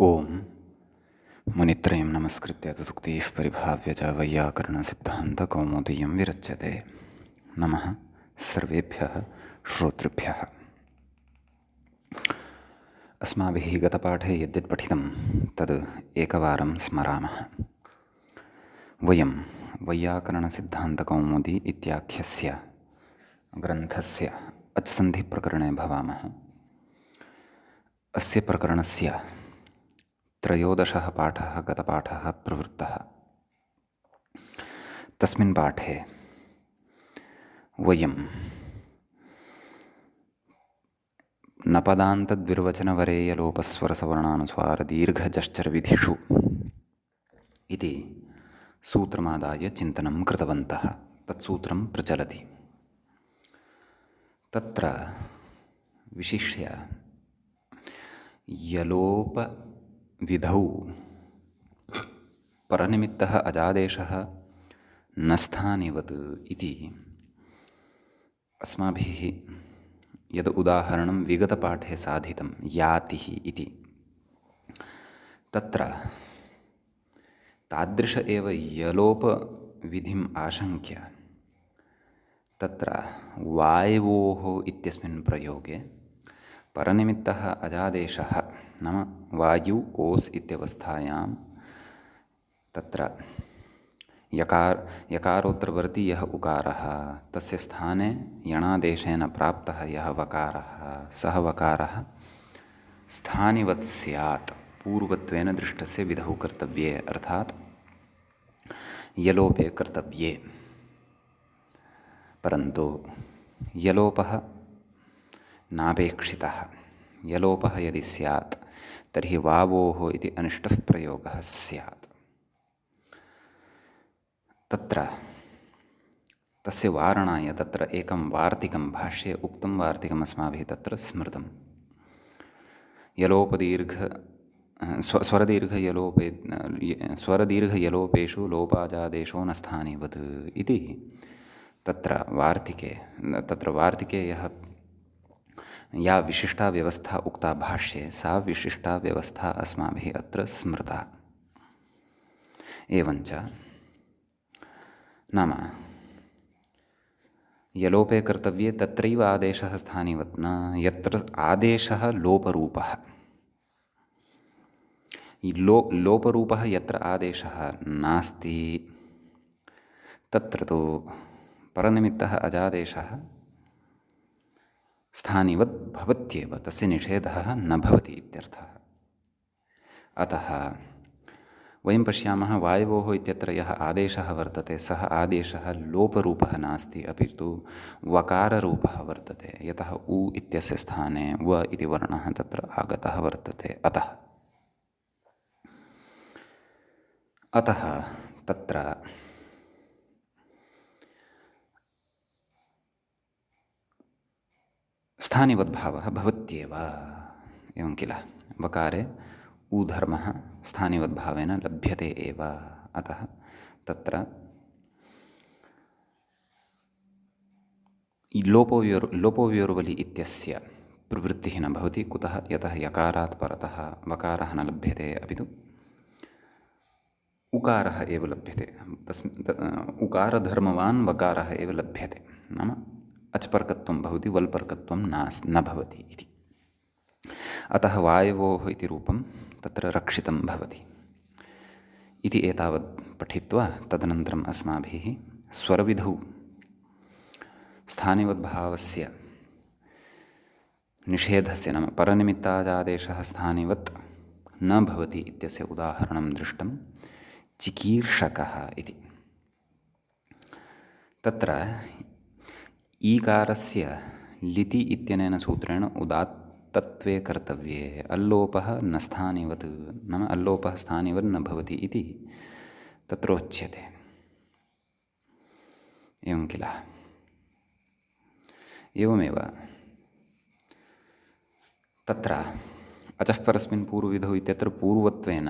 ओम मुनित्रयं नमस्कृत्य तदुक्तिः परिभाव्य च वैयाकरणसिद्धान्तकौमुदीयं विरच्यते। नमः सर्वेभ्यः श्रोतृभ्यः। अस्माभिः गतपाठे यद्यत् पठितं तद् एकवारं स्मरामः। वयं वैयाकरणसिद्धान्तकौमुदी इत्याख्यस्य ग्रन्थस्य अच्सन्धिप्रकरणे भवामः। अस्य प्रकरणस्य त्रयोदशः पाठः गतपाठः प्रवृत्तः। तस्मिन् पाठे वयं नपदान्तद्विर्वचनवरेयलोपस्वरसवर्णानुस्वारदीर्घजश्चरविधिषु इति सूत्रमादाय चिन्तनं कृतवन्तः। तत्सूत्रं प्रचलति। तत्र विशिष्य यलोपविधौ परनिमित्तः अजादेशः न स्थानिवत् इति अस्माभिः यद् उदाहरणं विगतपाठे साधितं यातिः इति, तत्र तादृश एव यलोपविधिम् आशङ्क्य तत्र वायवोः इत्यस्मिन् प्रयोगे परनिमित्तः अजादेशः नाम वायु ओस् इत्यवस्थायां तत्र यकारोत्तरवर्ती यः उकारः तस्य स्थाने यणादेशेन प्राप्तः यः वकारः सः वकारः स्थानिवत् स्यात् पूर्वत्वेन दृष्टस्य विधौ कर्तव्ये, अर्थात् यलोपे कर्तव्ये। परन्तु यलोपः नापेक्षितः। यलोपः यदि स्यात् तर्हि वावोः इति अनिष्टः प्रयोगः स्यात्। तत्र तस्य वारणाय तत्र एकं वार्तिकं भाष्ये उक्तं वार्तिकम् अस्माभिः तत्र स्मृतं। स्वरदीर्घयलोपेषु लोपाजादेशो न स्थानिवत् इति तत्र वार्तिके या विशिष्टा व्यवस्था उक्ता भाष्ये सा विशिष्टा व्यवस्था अस्माभिः अत्र स्मृता। एवञ्च नाम यलोपे कर्तव्ये तत्रैव आदेशः स्थानिवत् न, यत्र आदेशः लोपरूपः। लोपरूपः यत्र आदेशः नास्ति तत्र तु परनिमित्तः अजादेशः स्थानिवत् भवत्येव, तस्य निषेधः न भवति इत्यर्थः। अतः वयं पश्यामः वायवोः इत्यत्र यः आदेशः वर्तते सः आदेशः लोपरूपः नास्ति, अपि तु वकाररूपः वर्तते। यतः उ इत्यस्य स्थाने व इति वर्णः तत्र आगतः वर्तते। अतः तत्र स्थानिवद्भावः भवत्येव। एवं किल, वकारे ऊधर्मः स्थानिवद्भावेन लभ्यते एव। अतः तत्र लोपोव्योर्वलि इत्यस्य प्रवृत्तिः न भवति। कुतः? यतः यकारात् परतः वकारः न लभ्यते, अपि तु उकारः एव लभ्यते। उकारधर्मवान् वकारः एव लभ्यते, नाम अच्पर्कत्वं भवति, वल्पर्कत्वं न भवति इति। अतः वायवोः इति रूपं तत्र रक्षितं भवति इति एतावत् पठित्वा तदनन्तरम् अस्माभिः स्वरविधौ स्थानिवद्भावस्य निषेधस्य नाम परनिमित्ताजादेशः स्थानिवत् न भवति इत्यस्य उदाहरणं दृष्टं। चिकीर्षकः इति तत्र ईकारस्य लिति इत्यनेन सूत्रेण उदात्तत्वे कर्तव्ये अल्लोपः न स्थानिवत्, नाम अल्लोपः स्थानिवत् न भवति इति तत्रोच्यते। एवं किल। एवमेव तत्र अचः परस्मिन् पूर्वविधौ इत्यत्र पूर्वत्वेन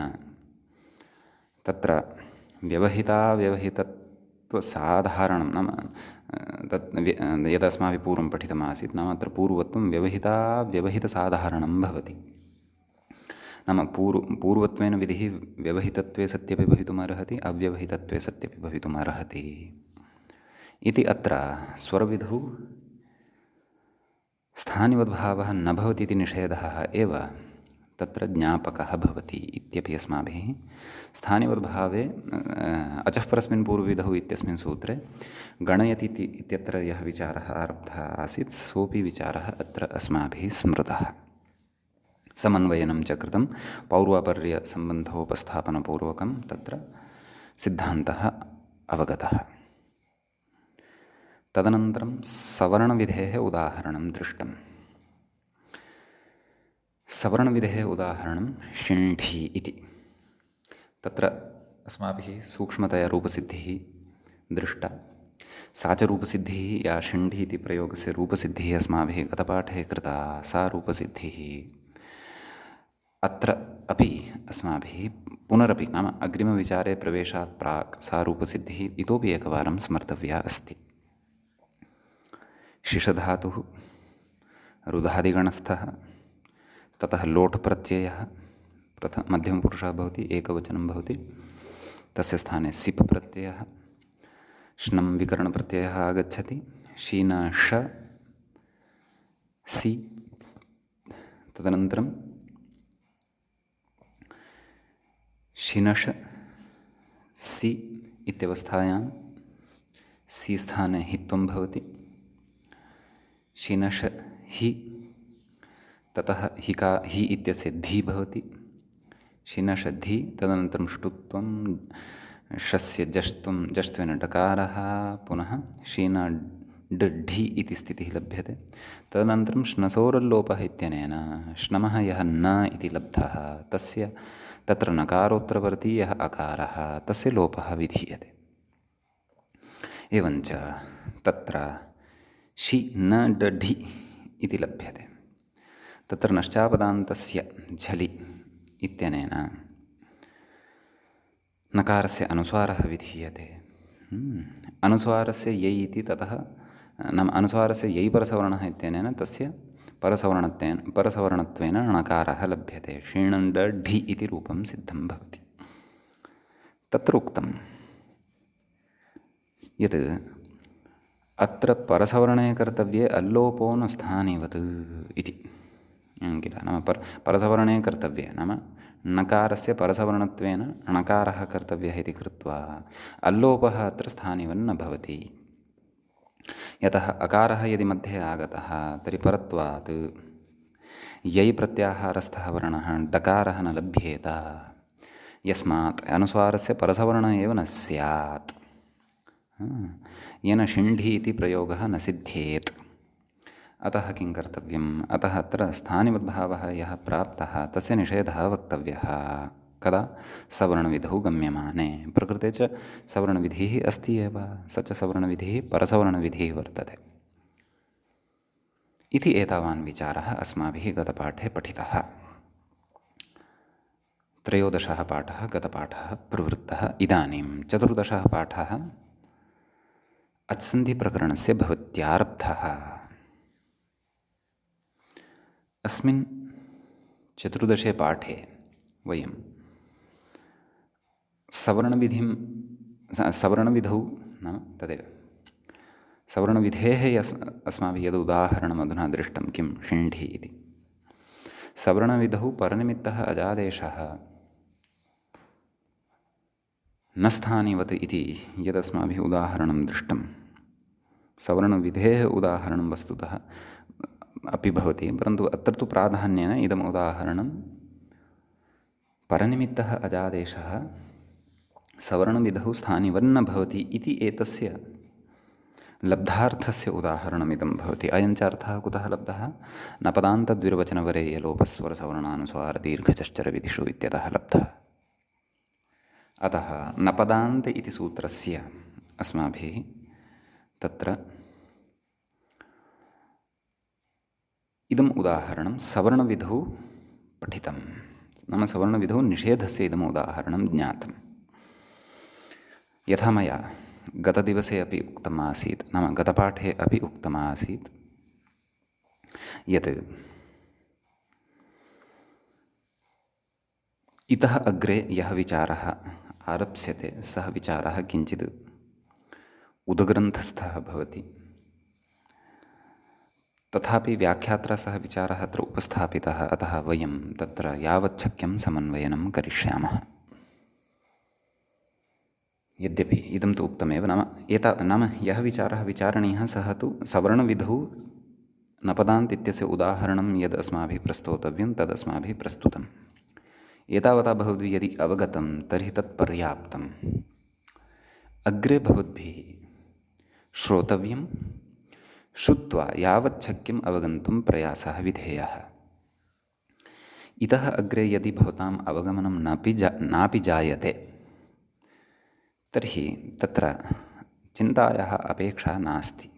तत्र व्यवहिताव्यवहितत्वसाधारणं नाम तत् यदस्माभिः पूर्वं पठितमासीत्, नाम अत्र पूर्वत्वं व्यवहिताव्यवहितसाधारणं भवति। नाम पूर्वत्वेन विधिः व्यवहितत्वे सत्यपि भवितुमर्हति, अव्यवहितत्वे सत्यपि भवितुमर्हति इति। अत्र स्वरविधौ स्थानिवद्भावः न भवति इति निषेधः एव तत्र ज्ञापकः भवति इत्यपि अस्माभिः स्थानिवद्भावे अचः परस्मिन् पूर्वविधौ इत्यस्मिन् सूत्रे गणयति इत्यत्र यः विचारः आरब्धः आसीत् सोऽपि विचारः अत्र अस्माभिः स्मृतः। समन्वयनं च कृतं पौर्वापर्यसम्बन्धोपस्थापनपूर्वकं तत्र सिद्धान्तः अवगतः। तदनन्तरं सवर्णविधेः उदाहरणं दृष्टम्। सवर्णविधेः उदाहरणं शिण्ढी इति। तत्र अस्माभिः सूक्ष्मतया रूपसिद्धिः दृष्टा। सा च रूपसिद्धिः या शिण्ढी इति प्रयोगस्य रूपसिद्धिः अस्माभिः गतपाठे कृता, सा रूपसिद्धिः अत्र अपि अस्माभिः पुनरपि नाम अग्रिमविचारे प्रवेशात् प्राक् सा रूपसिद्धिः इतोपि एकवारं स्मर्तव्या अस्ति। शिषधातुः रुधादिगणस्थः, ततः लोट् प्रत्ययः मध्यमपुरुषः भवति, एकवचनं भवति, तस्य स्थाने सिप् प्रत्ययः, श्नं विकरणप्रत्ययः आगच्छति, शीन ष सि, तदनन्तरं शिनष सि इत्यवस्थायां सि स्थाने हित्वं भवति, शिनष हि, ततः हि इत्यस्य धी भवति, शिनषधि, तदनन्तरं ष्टुत्वं शस्य जष्ट्वेन डकारः, पुनः शीनाढि इति स्थितिः लभ्यते। तदनन्तरं श्नसोरल्लोपः इत्यनेन श्नमः यः न इति लब्धः तस्य तत्र नकारोत्तरवर्ती यः अकारः तस्य लोपः विधीयते। एवञ्च तत्र शि न डढि इति लभ्यते। तत्र नश्चापदान्तस्य झलि इत्यनेन नकारस्य अनुस्वारः विधीयते। अनुस्वारस्य यै इति ततः नाम अनुस्वारस्य यै परसवर्णः इत्यनेन तस्य परसवर्णत्वेन णकारः लभ्यते। षीणण्डढि इति रूपं सिद्धं भवति। तत्र उक्तं यत् अत्र परसवर्णे कर्तव्ये अल्लोपो न स्थानिवत् इति किल। नाम परसवर्णे कर्तव्ये नाम णकारस्य परसवर्णत्वेन णकारः कर्तव्यः इति कृत्वा अल्लोपः अत्र स्थानिवन्न भवति। यतः अकारः यदि मध्ये आगतः तर्हि परत्वात् यै प्रत्याहारस्थः वर्णः डकारः न लभ्येत, यस्मात् अनुस्वारस्य परसवर्णः एव न स्यात्, येन शिण्ढी इति प्रयोगः न सिद्ध्येत्। अतः किं कर्तव्यम्? अतः अत्र स्थानिवद्भावः यः प्राप्तः तस्य निषेधः वक्तव्यः। कदा? सवर्णविधौ गम्यमाने। प्रकृते च सवर्णविधिः अस्ति एव, स च सवर्णविधिः परसवर्णविधिः वर्तते इति एतावान् विचारः अस्माभिः गतपाठे पठितः। त्रयोदशः पाठः गतपाठः प्रवृत्तः। इदानीं चतुर्दशः पाठः अच्सन्धिप्रकरणस्य भवत्यारब्धः। अस्मिन् चतुर्दशे पाठे वयं सवर्णविधौ नाम तदेव सवर्णविधेः अस्माभिः यद् उदाहरणम् अधुना दृष्टं किं शिण्ढी इति। सवर्णविधौ परनिमित्तः अजादेशः न स्थानिवत् इति यदस्माभिः उदाहरणं दृष्टं, सवर्णविधेः उदाहरणं वस्तुतः अपि भवति, परन्तु अत्र तु प्राधान्येन इदम् उदाहरणं परनिमित्तः अजादेशः सवर्णविधौ स्थानिवन्न भवति इति एतस्य लब्धार्थस्य उदाहरणमिदं भवति। अयं च अर्थः कुतः लब्धः? नपदान्तद्विर्वचनवरेयलोपस्वरसवर्णानुस्वारदीर्घचश्चरविधिषु इत्यतः लब्धः। अतः नपदान्त इति सूत्रस्य अस्माभिः तत्र इदम् उदाहरणं सवर्णविधौ पठितं। नाम सवर्णविधौ निषेधस्य इदम् उदाहरणं ज्ञातं। यथा मया गतदिवसे अपि उक्तम् आसीत्, नाम गतपाठे अपि उक्तम् आसीत् यत् इतः अग्रे यः विचारः आरप्स्यते सः विचारः किञ्चित् उदग्रन्थस्थः भवति। तथापि व्याख्यात्रा सः विचारः अत्र उपस्थापितः, अतः वयं तत्र यावच्छक्यं समन्वयनं करिष्यामः। यद्यपि इदं तु उक्तमेव, नाम यः विचारः विचारणीयः सः तु सवर्णविधौ नपदान्त इत्यस्य उदाहरणं यद् अस्माभिः प्रस्तोतव्यं तद् अस्माभिः प्रस्तुतम्। एतावता भवद्भिः यदि अवगतं तर्हि तत् पर्याप्तम्। अग्रे भवद्भिः श्रोतव्यं, श्रुत्वा यावच्छक्यम् अवगन्तुं प्रयासः विधेयः। इतः अग्रे यदि भवताम् अवगमनं नापि जायते तर्हि तत्र चिन्तायाः अपेक्षा नास्ति।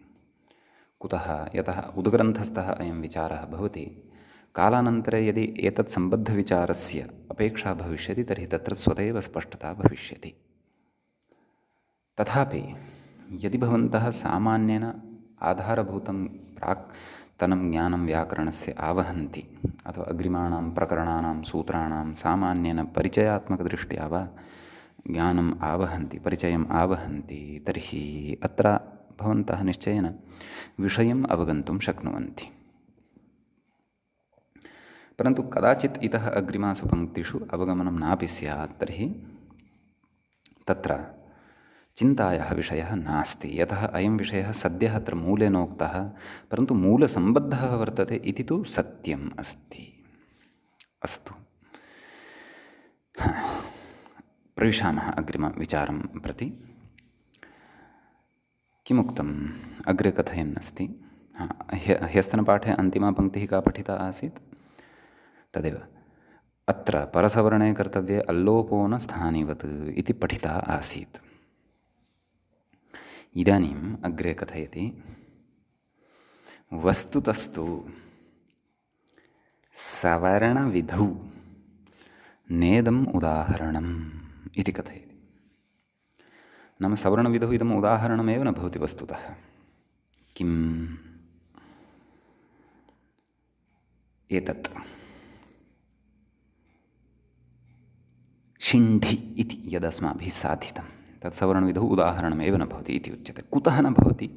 कुतः? यतः उद्ग्रन्थस्थः अयं विचारः भवति। कालानन्तरे यदि एतत् सम्बद्धविचारस्य अपेक्षा भविष्यति तर्हि तत्र स्वतः स्पष्टता भविष्यति। तथापि यदि भवन्तः सामान्येन आधारभूतं प्राक्तनं ज्ञानं व्याकरणस्य आवहन्ति अथवा अग्रिमाणां प्रकरणानां सूत्राणां सामान्येन परिचयात्मकदृष्ट्या वा ज्ञानम् आवहन्ति, परिचयम् आवहन्ति, तर्हि अत्र भवन्तः निश्चयेन विषयम् अवगन्तुं शक्नुवन्ति। परन्तु कदाचित् इतः अग्रिमासु पङ्क्तिषु अवगमनं नापि स्यात् तर्हि तत्र चिन्तायाः विषयः नास्ति। यतः अयं विषयः सद्यः अत्र मूलेनोक्तः, परन्तु मूलसम्बद्धः वर्तते इति तु सत्यम् अस्ति। अस्तु, प्रविशामः अग्रिमविचारं प्रति। किमुक्तम् अग्रे कथयन्नस्ति। ह्यस्तनपाठे अन्तिमा पङ्क्तिः का पठिता आसीत्? तदेव, अत्र परसवर्णे कर्तव्ये अल्लोपो न स्थानिवत् इति पठिता आसीत्। इदानीम् अग्रे कथयति, वस्तुतस्तु सवर्णविधौ नेदम् उदाहरणम् इति कथयति। नाम सवर्णविधौ इदम् उदाहरणमेव न भवति वस्तुतः। किम्? एतत् शिण्ढि इति यदस्माभिः साधितं तत् सवर्णविधौ उदाहरणमेव न भवति इति उच्यते। कुतः न भवति?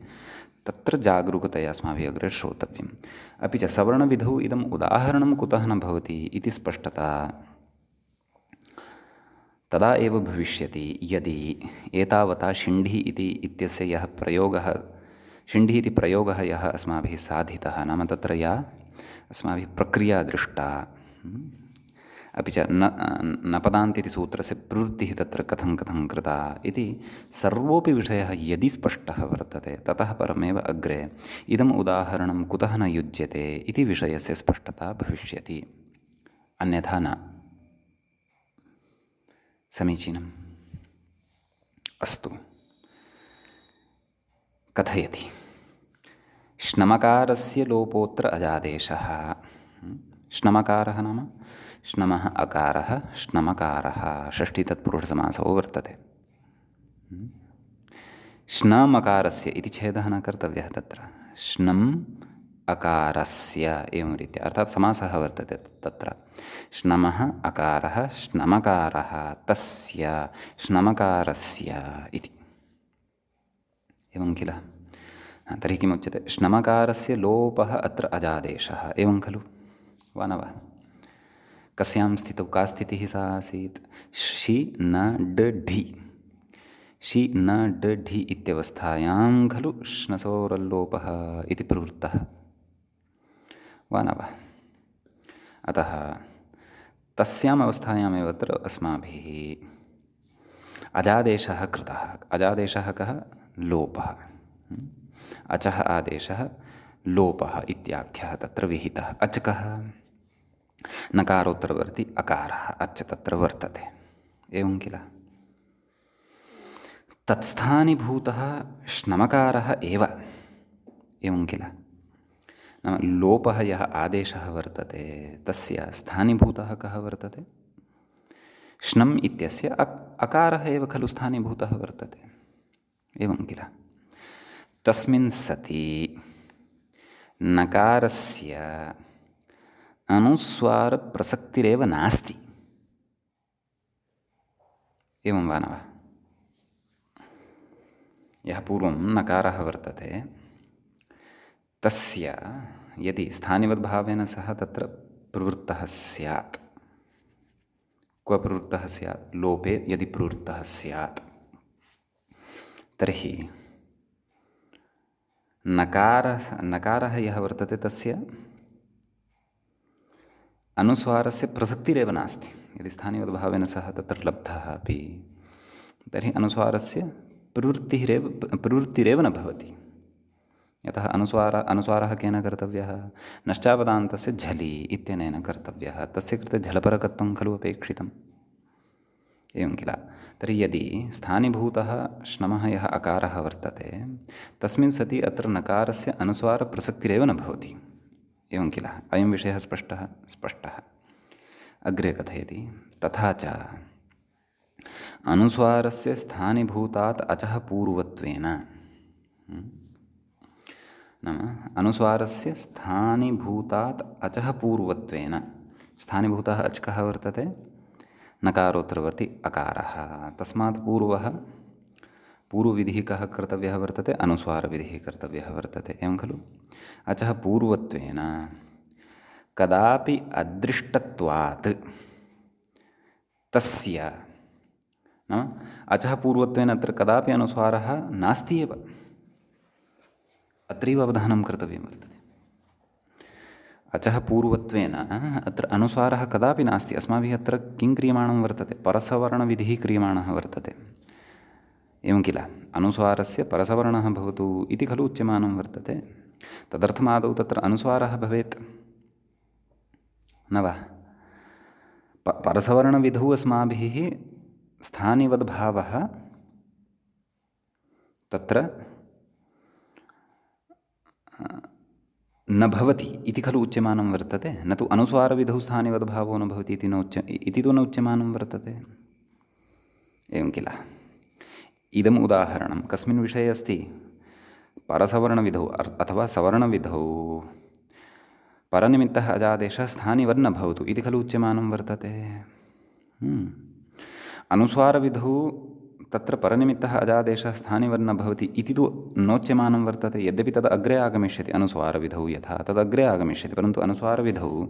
तत्र जागरूकतया अस्माभिः अग्रे श्रोतव्यम्। अपि च सवर्णविधौ इदम् उदाहरणं कुतः न भवति इति स्पष्टता तदा एव भविष्यति यदि एतावता शिण्ढि इत्यस्य यः प्रयोगः, शिण्ढि इति प्रयोगः यः अस्माभिः साधितः, नाम तत्र या अस्माभिः प्रक्रिया दृष्टा, अपि च नपदान्त इति सूत्रस्य प्रवृत्तिः तत्र कथं कथं कृता इति सर्वोऽपि विषयः यदि स्पष्टः वर्तते ततः परमेव अग्रे इदम् उदाहरणं कुतः न युज्यते इति विषयस्य स्पष्टता भविष्यति, अन्यथा न। समीचीनम्। अस्तु, कथयति, श्नमकारस्य लोपोऽत्र अजादेशः। श्नमकारः नाम श्नमः अकारः, श्नमकारः षष्ठीतत्पुरुषसमासो वर्तते। श्नमकारस्य इति छेदः न कर्तव्यः तत्र। श्नम् अकारस्य एवं रीत्या, अर्थात् समासः वर्तते तत्र। श्नमः अकारः, श्नमकारः, तस्य, श्नमकारस्य इति, एवं किल? तर्हि किमुच्यते? श्नमकारस्य लोपः अत्र अजादेशः, एवं खलु, वा न वा? कस्यां स्थितौ का स्थितिः सा आसीत्? शि न ड ढि, शि न ड ढि इत्यवस्थायां खलु श्नसोरल्लोपः इति प्रवृत्तः, वा न वा? अतः तस्याम् अवस्थायामेव अत्र अस्माभिः अजादेशः कृतः। अजादेशः कः? लोपः। अचः आदेशः लोपः इत्याख्यः तत्र विहितः। अच कः? नकारोत्तरवर्ती अकारः, अच तत्र वर्तते, एवं किल? तत्स्थानीभूतः श्नमकारः एव, एवं किल? नाम लोपः यः आदेशः वर्तते तस्य स्थानीभूतः कः वर्तते? श्नम् इत्यस्य अकारः एव खलु स्थानीभूतः वर्तते, एवं किल? तस्मिन् सति नकारस्य अनुस्वारप्रसक्तिरेव नास्ति। एवं वा न वा? यः पूर्वं नकारः वर्तते तस्य यदि स्थानिवद्भावेन सह तत्र प्रवृत्तः स्यात्, क्व प्रवृत्तः स्यात्? लोपे यदि प्रवृत्तः स्यात् तर्हि नकारः यः वर्तते तस्य अनुस्वारस्य प्रसक्तिरेव नास्ति। यदि स्थानिवद्भावेन सह तत्र लब्धः अपि तर्हि अनुस्वारस्य प्रवृत्तिरेव न भवति। यतः अनुस्वारः केन कर्तव्यः? नश्चापदान्तस्य झलि इत्यनेन कर्तव्यः। तस्य कृते झलपरकत्वं खलु अपेक्षितम्, एवं किल? तर्हि यदि स्थानीभूतः श्नमः यः अकारः वर्तते तस्मिन् सति अत्र नकारस्य अनुस्वारप्रसक्तिरेव न भवति, एवं किल? अयं विषयः स्पष्टः। अग्रे कथयति, तथा च अनुस्वारस्य स्थानीभूतात् अचः पूर्वत्वेन, नाम अनुस्वारस्य स्थानीभूतात् अचः पूर्वत्वेन, स्थानीभूतः अचकः वर्तते नकारोत्तरवर्ती अकारः, तस्मात् पूर्वविधिः कः कर्तव्यः वर्तते? अनुस्वारविधिः कर्तव्यः वर्तते, एवं खलु? अचः पूर्वत्वेन कदापि अदृष्टत्वात् तस्य, नाम अचः पूर्वत्वेन अत्र कदापि अनुस्वारः नास्ति एव, अत्रैव अवधानं कर्तव्यं वर्तते। अचः पूर्वत्वेन अत्र अनुस्वारः कदापि नास्ति। अस्माभिः अत्र किं क्रियमाणं वर्तते? परसवर्णविधिः क्रियमाणः वर्तते, एवं किल? अनुस्वारस्य परसवर्णः भवतु इति खलु उच्यमानं वर्तते। तदर्थमादौ तत्र अनुस्वारः भवेत्, न वा? परसवर्णविधौ अस्माभिः स्थानिवद्भावः तत्र न भवति इति खलु उच्यमानं वर्तते, न तु अनुस्वारविधौ स्थानिवद्भावो न भवति इति तु न उच्यमानं वर्तते, एवं किल? इदम् उदाहरणं कस्मिन् विषये अस्ति? परसवर्णविधौ अथवा सवर्णविधौ परनिमित्तः अजादेशः स्थानिवन्न भवतु इति खलु उच्यमानं वर्तते। अनुस्वारविधौ तत्र परनिमित्तः अजादेशः स्थानिवन्न भवति इति तु नोच्यमानं वर्तते, यद्यपि तद् अग्रे आगमिष्यति। अनुस्वारविधौ यथा तदग्रे आगमिष्यति, परन्तु अनुस्वारविधौ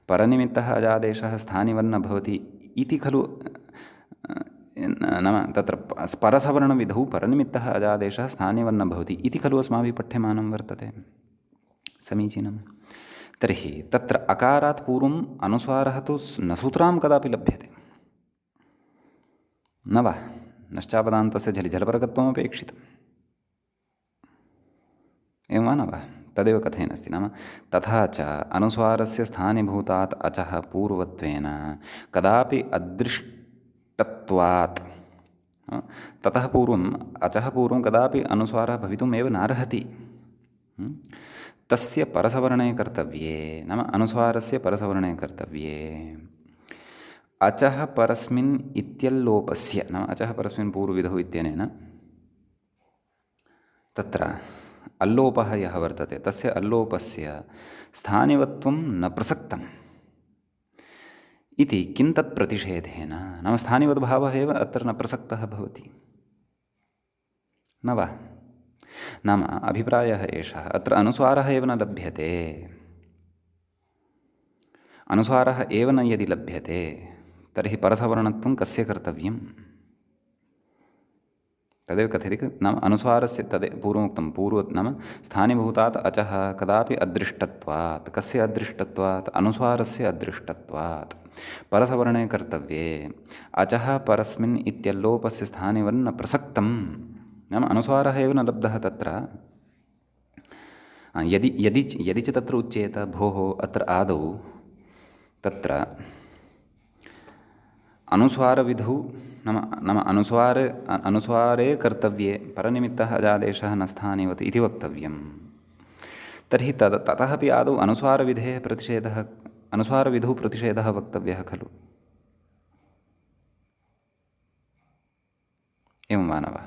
परनिमित्तः अजादेशः स्थानिवन्न भवति इति खलु, नाम तत्र परसवर्णविधौ परनिमित्तः अजादेशः स्थानिवन्न भवति इति खलु अस्माभिः पठ्यमानं वर्तते। समीचीनं। तर्हि तत्र अकारात् पूर्वम् अनुस्वारः तु न सूत्रां कदापि लभ्यते, न वा? नश्चापदान्तस्य झलि झलपरकत्वमपेक्षितम्, एवं वा न वा? तदेव कथयन् नाम तथा च अनुस्वारस्य स्थानीभूतात् अचः पूर्वत्वेन कदापि अदृष्टत्वात्, ततः पूर्वम् अचः पूर्वं कदापि अनुस्वारः भवितुमेव नार्हति, तस्य परसवर्णे कर्तव्ये, नाम अनुस्वारस्य परसवर्णे कर्तव्ये अचः परस्मिन् इत्यल्लोपस्य, नाम अचः परस्मिन् पूर्वविधौ इत्यनेन तत्र अल्लोपः यः वर्तते तस्य अल्लोपस्य स्थानिवत्वं न प्रसक्तम् इति किं तत् प्रतिषेधेन, नाम स्थानिवद्भावः एव अत्र न प्रसक्तः भवति, न वा? नाम अभिप्रायः एषः, अत्र अनुस्वारः एव न लभ्यते। अनुस्वारः एव न यदि लभ्यते तर्हि परसवर्णत्वं कस्य कर्तव्यं? तदेव कथयति, नाम अनुस्वारस्य पूर्वमुक्तं नाम स्थानीभूतात् अचः कदापि अदृष्टत्वात्, कस्य अदृष्टत्वात्? अनुस्वारस्य अदृष्टत्वात् परसवर्णे कर्तव्ये अचः परस्मिन् इत्यल्लोपस्य स्थानिवन्न प्रसक्तं, नाम अनुस्वारः एव न लब्धः तत्र। यदि च तत्र उच्येत, भोः अत्र आदौ तत्र अनुस्वारविधौ, नाम अनुस्वारे कर्तव्ये परनिमित्तः अजादेशः न स्थानीवत् इति वक्तव्यं, तर्हि ततः अपि आदौ अनुस्वारविधौ प्रतिषेधः वक्तव्यः खलु, एवं वा न वा?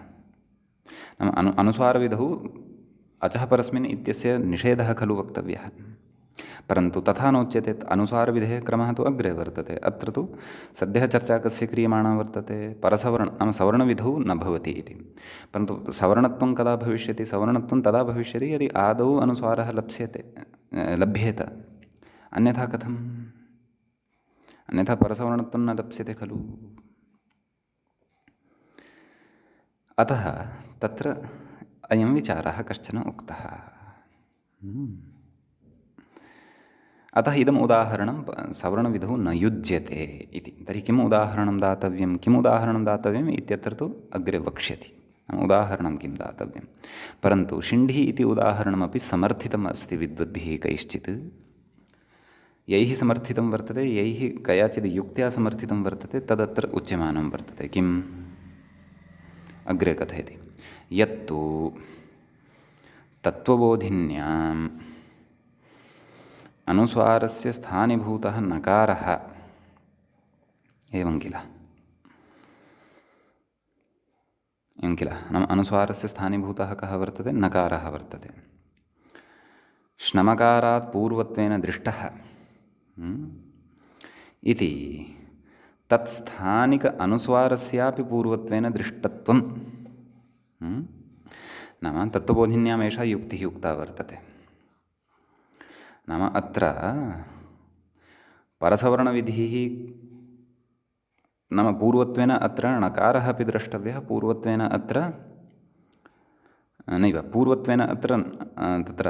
नाम अनुस्वारविधौ अचः परस्मिन् इत्यस्य निषेधः खलु वक्तव्यः, परन्तु तथा नोच्यते। अनुस्वारविधेः क्रमः तु अग्रे वर्तते। अत्र तु सद्यः चर्चा कस्य क्रियमाणा वर्तते, नाम सवर्णविधौ न भवति इति। परन्तु सवर्णत्वं कदा भविष्यति? सवर्णत्वं तदा भविष्यति यदि आदौ अनुस्वारः लभ्येत। अन्यथा कथम्? अन्यथा परसवर्णत्वं न लप्स्यते खलु। अतः तत्र अयं विचारः कश्चन उक्तः। अतः इदम् उदाहरणं सवर्णविधौ न युज्यते इति। तर्हि किम् उदाहरणं दातव्यं, किम् उदाहरणं दातव्यम् इत्यत्र तु अग्रे वक्ष्यति। उदाहरणं किं दातव्यं। परन्तु शिण्ढी इति उदाहरणमपि समर्थितम् अस्ति विद्वद्भिः कैश्चित्। यैः समर्थितं वर्तते, यैः कयाचित् युक्त्या समर्थितं वर्तते, तदत्र उच्यमानं वर्तते। किम्? अग्रे कथयति। यत्तु तत्त्वबोधिन्याम् अनुस्वारस्य स्थानीभूतः नकारः, एवं किल नाम अनुस्वारस्य स्थानीभूतः कः वर्तते? नकारः वर्तते। श्नमकारात् पूर्वत्वेन दृष्टः इति तत्स्थानिक अनुस्वारस्यापि पूर्वत्वेन दृष्टत्वं। नाम तत्त्वबोधिन्याम् एषा युक्तिः उक्ता वर्तते। नाम अत्र परसवर्णविधिः, नाम पूर्वत्वेन अत्र णकारः अपि द्रष्टव्यः, पूर्वत्वेन अत्र नैव, पूर्वत्वेन अत्र तत्र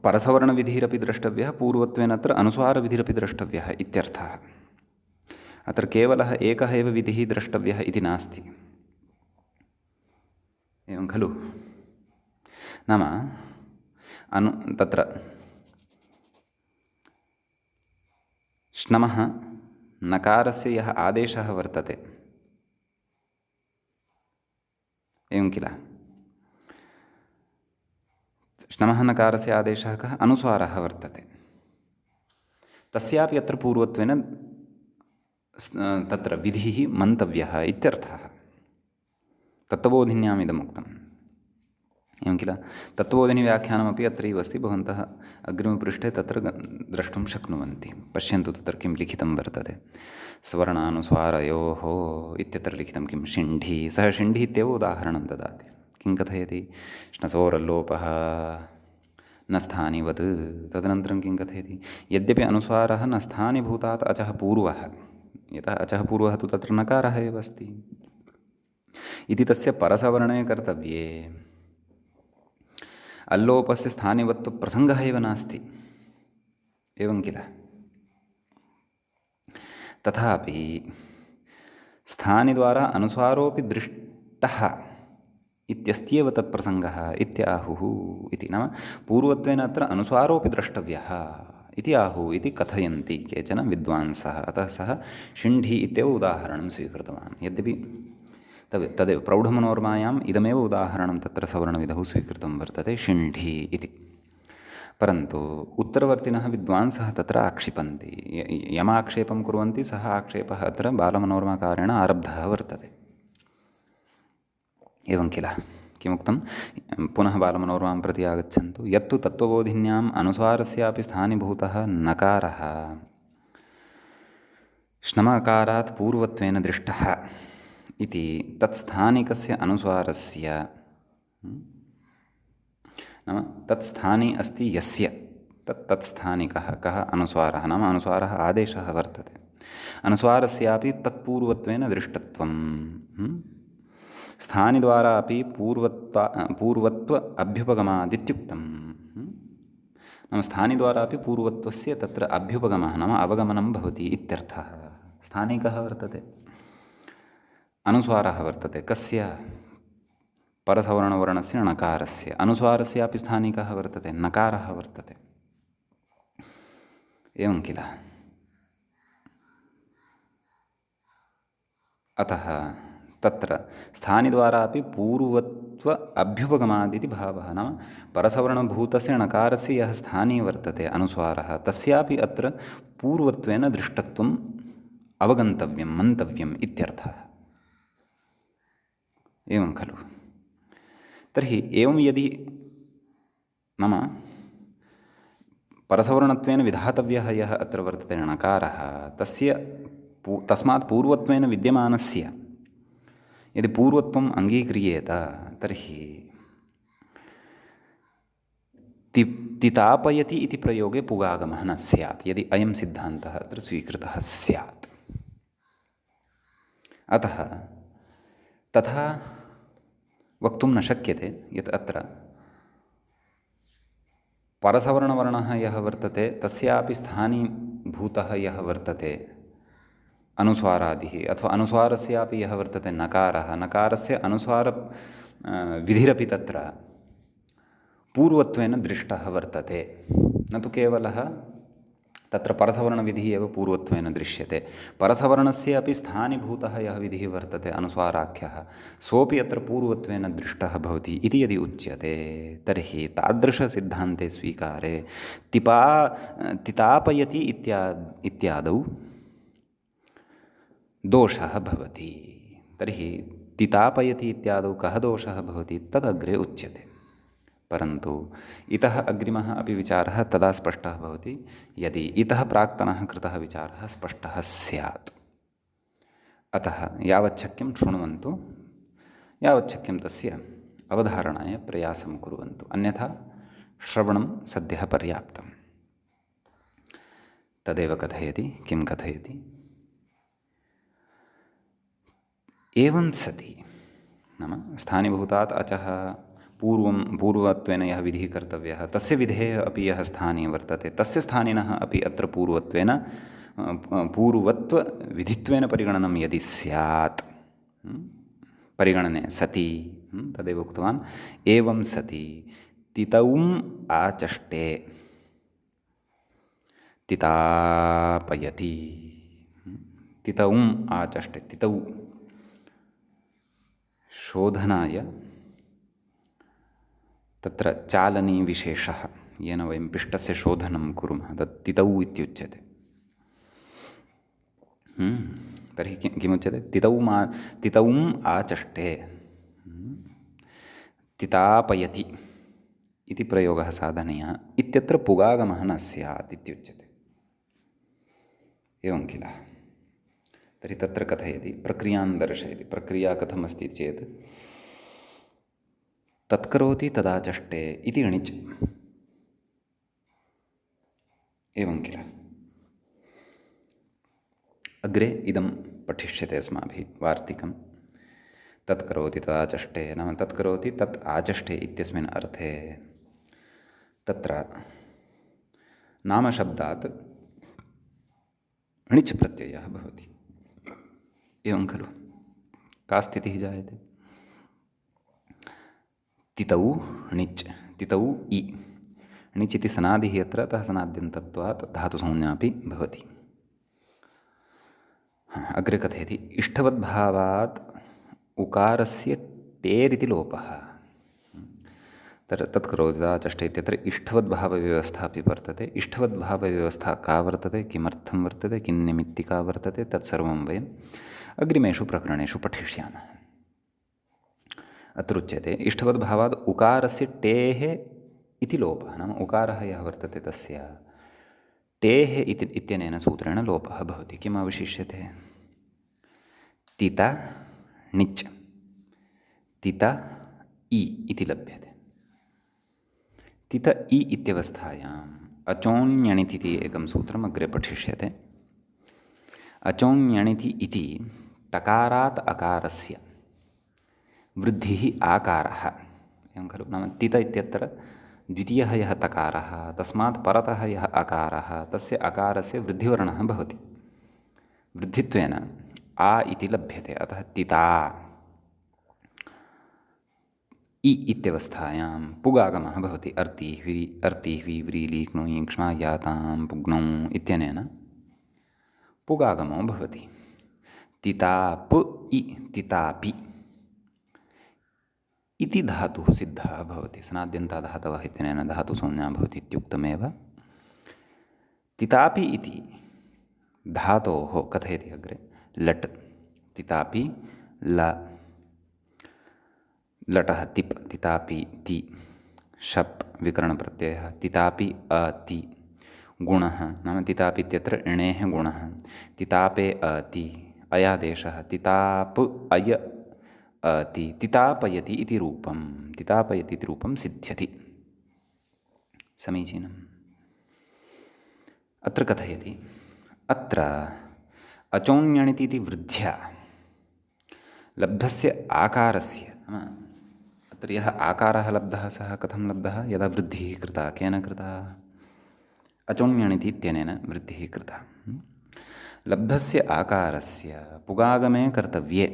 परसवर्णविधिरपि द्रष्टव्यः, पूर्वत्वेन अत्र अनुस्वारविधिरपि द्रष्टव्यः इत्यर्थः। अत्र केवलः एकः एव विधिः द्रष्टव्यः इति नास्ति, एवं खलु। नाम तत्र श्नमः नकारस्य यः आदेशः वर्तते, एवं किल। श्नमः नकारस्य आदेशः कः? अनुस्वारः वर्तते। तस्यापि अत्र पूर्वत्वेन तत्र विधिः मन्तव्यः इत्यर्थः। तत्त्वबोधिन्याम् इदम् उक्तम्, एवं किल। तत्त्वबोधिनीव्याख्यानमपि अत्रैव अस्ति, भवन्तः अग्रिमपृष्ठे तत्र द्रष्टुं शक्नुवन्ति। पश्यन्तु तत्र किं लिखितं वर्तते। स्वर्णानुस्वारयोः इत्यत्र लिखितं किं? शिण्ढी। सः शिण्ढी इत्येव उदाहरणं ददाति। किं कथयति? श्नसोरल्लोपः न स्थानिवत्। तदनन्तरं किं कथयति? यद्यपि अनुस्वारः न स्थानिभूतात् अचः पूर्वः, यतः अचः पूर्वः तु तत्र नकारः एव अस्ति इति तस्य परसवर्णे कर्तव्ये अल्लोपस्य स्थानिवत्वप्रसङ्गः एव नास्ति, एवं किल। तथापि स्थानिद्वारा अनुस्वारोऽपि दृष्टः इत्यस्त्येव तत्प्रसङ्गः इत्याहुः इति। नाम पूर्वत्वेन अत्र अनुस्वारोऽपि द्रष्टव्यः इति आहुः इति कथयन्ति केचन विद्वांसः। अतः सः शिण्ढी इत्येव उदाहरणं स्वीकृतवान्। यद्यपि तदेव प्रौढमनोरमायाम् इदमेव उदाहरणं तत्र सवर्णविधौ स्वीकृतं वर्तते, शिण्ढी इति। परन्तु उत्तरवर्तिनः विद्वांसः तत्र आक्षिपन्ति। यमाक्षेपं कुर्वन्ति सः आक्षेपः अत्र बालमनोरमाकारेण आरब्धः वर्तते, एवं किल। किमुक्तं? पुनः बालमनोरमां प्रति आगच्छन्तु। यत्तु तत्त्वबोधिन्याम् अनुस्वारस्यापि स्थानीभूतः नकारः श्नमकारात् पूर्वत्वेन दृष्टः इति तत्स्थानिकस्य अनुस्वारस्य, नाम तत्स्थानी अस्ति यस्य, तत्स्थानिकः कः? अनुस्वारः। नाम अनुस्वारः आदेशः वर्तते। अनुस्वारस्यापि तत्पूर्वत्वेन दृष्टत्वं। स्थानिद्वारा अपि पूर्वत्व अभ्युपगमादित्युक्तम्। नाम स्थानिद्वारा अपि पूर्वत्वस्य तत्र अभ्युपगमः नाम अवगमनं भवति इत्यर्थः। स्थानी कः वर्तते? अनुस्वारः वर्तते। कस्य? परसवर्णवर्णस्य णकारस्य। अनुस्वारस्यापि स्थानी कः वर्तते? नकारः वर्तते, एवं किल। अतः तत्र स्थानिद्वारा अपि पूर्वत्व अभ्युपगमादिति भावः। नाम परसवर्णभूतस्य णकारस्य यः स्थानी वर्तते अनुस्वारः, तस्यापि अत्र पूर्वत्वेन दृष्टत्वम् अवगन्तव्यं, मन्तव्यम् इत्यर्थः, एवं खलु। तर्हि एवं यदि नाम परसवर्णत्वेन विधातव्यः यः अत्र वर्तते णकारः तस्मात् पूर्वत्वेन विद्यमानस्य यदि पूर्वत्वम् अङ्गीक्रियेत तर्हि तितापयति इति प्रयोगे पुगागमः न स्यात् यदि अयं सिद्धान्तः अत्र स्वीकृतः स्यात्। अतः तथा वक्तुं न शक्यते यत् अत्र परसवर्णवर्णः यः वर्तते तस्यापि स्थानीभूतः यः वर्तते अनुस्वारादिः अथवा अनुस्वारस्यापि यः वर्तते नकारः नकारस्य अनुस्वार विधिरपि तत्र पूर्वत्वेन दृष्टः वर्तते न तु केवलः तत्र परसवर्णविधिः एव पूर्वत्वेन दृश्यते परसवर्णस्य अपि स्थानीभूतः यः विधिः वर्तते अनुस्वाराख्यः सोऽपि अत्र पूर्वत्वेन दृष्टः भवति इति यदि उच्यते तर्हि तादृशसिद्धान्ते स्वीकारे तितापयति इत्यादौ दोषः भवति। तर्हि तितापयति इत्यादौ कः दोषः भवति तदग्रे उच्यते। परन्तु इतः अग्रिमः अपि विचारः तदा स्पष्टः भवति यदि इतः प्राक्तनः कृतः विचारः स्पष्टः स्यात्। अतः यावच्छक्यं शृण्वन्तु यावच्छक्यं तस्य अवधारणाय प्रयासं कुर्वन्तु अन्यथा श्रवणं सद्यः पर्याप्तम्। तदेव कथयति किं कथयति एवं सति नाम स्थानीभूतात् अचः पूर्वत्वेन यः विधिः कर्तव्यः तस्य विधेः अपि यः स्थाने वर्तते तस्य स्थानिनः अपि अत्र पूर्वत्वविधित्वेन परिगणनं यदि स्यात् परिगणने सति तदेव उक्तवान् एवं सति तितौम् आचष्टे तितापयति तितौम् आचष्टे तितौ शोधनाय तत्र चालनी विशेषः येन वयं पिष्टस्य शोधनं कुर्मः तत् तितौ इत्युच्यते। तर्हि किमुच्यते तितौम् आचष्टे तितापयति इति प्रयोगः साधनीयः इत्यत्र पुगागमः न स्यात् इत्युच्यते। एवं किल तर्हि तत्र कथयति प्रक्रियां दर्शयति प्रक्रिया कथमस्ति चेत् तत्करोति तदाचष्टे इति णिच् एवं किल अग्रे इदं पठिष्यते अस्माभिः वार्तिकं तत्करोति तदाचष्टे नाम तत्करोति तत् आचष्टे इत्यस्मिन् अर्थे तत्र नामशब्दात् णिच् प्रत्ययः भवति एवं खलु का स्थितिः जायते तितौ णिच् तितौ इ णिच् इति सनादिः यत्र अतः सनाद्यन्तत्वात् धातुसंज्ञापि भवति। अग्रे कथयति इष्टवद्भावात् उकारस्य टेरिति लोपः तत्करोति तदाचष्टे इत्यत्र इष्टवद्भावव्यवस्था अपि वर्तते। इष्टवद्भावव्यवस्था का वर्तते किमर्थं वर्तते किं निमित्तिका वर्तते तत्सर्वं वयम् अग्रिमेषु प्रकरणेषु पठिष्यामः। अत्र उच्यते इष्टवद्भावात् उकारस्य टेः इति लोपः नाम उकारः यः वर्तते तस्य टेः इत्यनेन सूत्रेण लोपः भवति। किम् अवशिष्यते तित णिच् तित इ इति लभ्यते। तित इ इत्यवस्थायाम् अचोण्यणिति इति एकं सूत्रम् अग्रे पठिष्यते। अचोण्यणिति इति तकारात् अकारस्य वृद्धिः आकारः एवं खलु नाम तित इत्यत्र द्वितीयः यः तकारः तस्मात् परतः यः अकारः तस्य अकारस्य वृद्धिवर्णः भवति वृद्धित्वेन आ इति लभ्यते। अतः तिता इ इत्यवस्थायां पुगागमः भवति अर्तिः व्रीलीक्ष्णौ ईक्ष्णा यातां पुग्नौ इत्यनेन पुगागमो भवति। तिताप् इ तितापि इति धातुः सिद्धः भवति सनाद्यन्ताधातवः इत्यनेन धातुसंज्ञा भवति इत्युक्तमेव। तितापि इति धातोः कथयति अग्रे लट् तितापि लटः तिप् तितापि ति शप् विकरणप्रत्ययः तितापि अति गुणः नाम तितापि इत्यत्र इणेः गुणः तितापे अति अयादेशः तिताप् अय अति तितापयति इति रूपं सिद्ध्यति। समीचीनम्। अत्र कथयति अत्र अचोण्यणिति इति वृद्ध्या लब्धस्य आकारस्य नाम अत्र यः आकारः लब्धः सः कथं लब्धः यदा वृद्धिः कृता केन कृता अचोण्यणिति इत्यनेन वृद्धिः कृता। लब्धस्य आकारस्य पुगागमे कर्तव्ये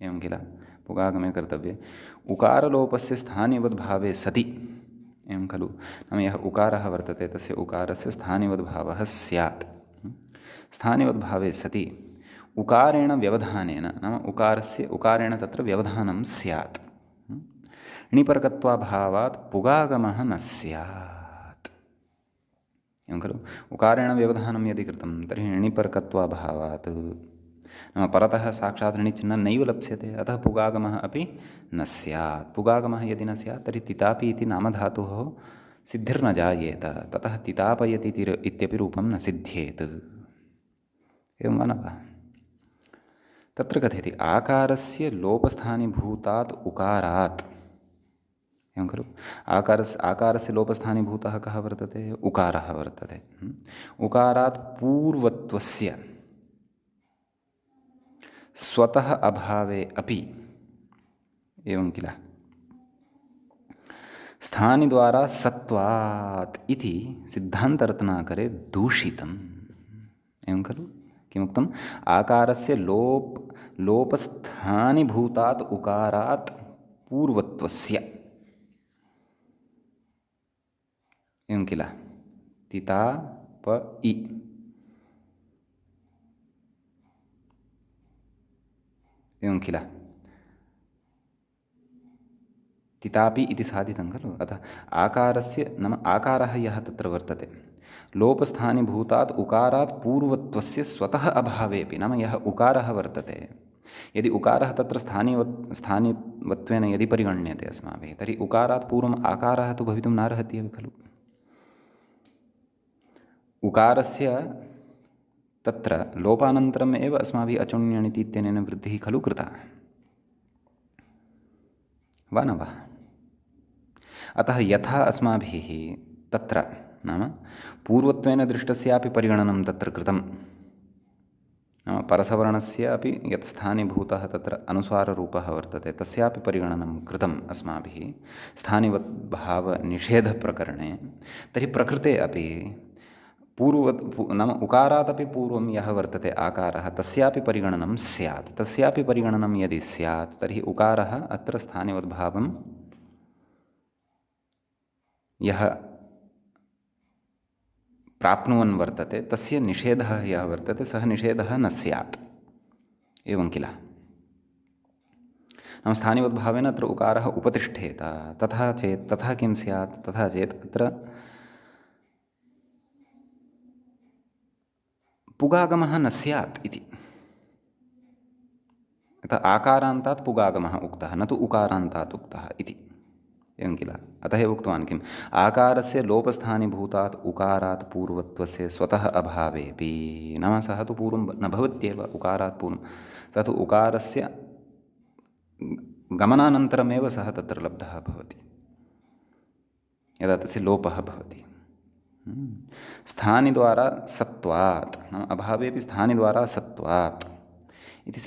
एवं किल पुगागमे कर्तव्ये उकारलोपस्य स्थानिवद्भावे सति एवं खलु नाम यः उकारः वर्तते तस्य उकारस्य स्थानिवद्भावः स्यात्। स्थानिवद्भावे सति उकारेण व्यवधानेन नाम उकारेण तत्र व्यवधानं स्यात्। णिपरकत्वाभावात् पुगागमः न स्यात् एवं खलु उकारेण व्यवधानं यदि कृतं तर्हि णिपरकत्वाभावात् नाम परतः साक्षात् णिचिह्नं नैव लप्स्यते अतः पुगागमः अपि न स्यात्। पुगागमः यदि न स्यात् तर्हि तितापि इति नामधातुः सिद्धिर्न जायेत ततः तितापयति इत्यपि रूपं न सिद्ध्येत्। एवं वा न वा? तत्र कथयति आकारस्य लोपस्थानीभूतात् उकारात् एवं खलु आकारस्य लोपस्थानीभूतः कः वर्तते उकारः वर्तते। उकारात् पूर्वत्वस्य स्वतः अभावे अपि एवं किल स्थानिद्वारा सत्वात् इति सिद्धान्तरत्नाकरे दूषितम् एवं खलु किमुक्तम् आकारस्य लोपस्थानीभूतात् उकारात् पूर्वत्वस्य एवं किल तिता प इ एवं किल तितापि इति साधितं खलु अतः आकारस्य नाम आकारः यः तत्र वर्तते लोपस्थानीभूतात् उकारात् पूर्वत्वस्य स्वतः अभावेपि नाम यः उकारः वर्तते यदि उकारः तत्र स्थानिवत्वेन यदि परिगण्यते अस्माभिः तर्हि उकारात् पूर्वम् आकारः तु भवितुं नार्हत्येव खलु। उकारस्य तत्र लोपानन्तरम् एव अस्माभिः अचोण्यणिति इत्यनेन वृद्धिः खलु कृता वा न वा? अतः यथा अस्माभिः तत्र नाम पूर्वत्वेन दृष्टस्यापि परिगणनं तत्र कृतं नाम परसवर्णस्य अपि यत् स्थानीभूतः तत्र अनुस्वाररूपः वर्तते तस्यापि परिगणनं कृतम् अस्माभिः स्थानिवद्भावनिषेधप्रकरणे तर्हि प्रकृते अपि नाम उकारादपि पूर्वं यः वर्तते आकारः तस्यापि परिगणनं स्यात्। तस्यापि परिगणनं यदि स्यात् तर्हि उकारः अत्र स्थानिवद्भावं यः प्राप्नुवन् वर्तते तस्य निषेधः यः वर्तते सः निषेधः न स्यात् एवं किल। नाम स्थानिवद्भावेन अत्र उकारः उपतिष्ठेत तथा किं स्यात् तथा चेत् अत्र पुगागमः न स्यात् इति। अतः आकारान्तात् पुगागमः उक्तः न तु उकारान्तात् उक्तः इति एवं किल। अतः एव उक्तवान् किम् आकारस्य लोपस्थानीभूतात् उकारात् पूर्वत्वस्य स्वतः अभावेपि नाम सः तु पूर्वं न भवत्येव उकारात् पूर्वं सः तु उकारस्य गमनानन्तरमेव सः तत्र लब्धः भवति यदा तस्य लोपः भवति। स्थानिद्वारा सत्वात् नाम अभावेपि स्थानिद्वारा सत्वात् इति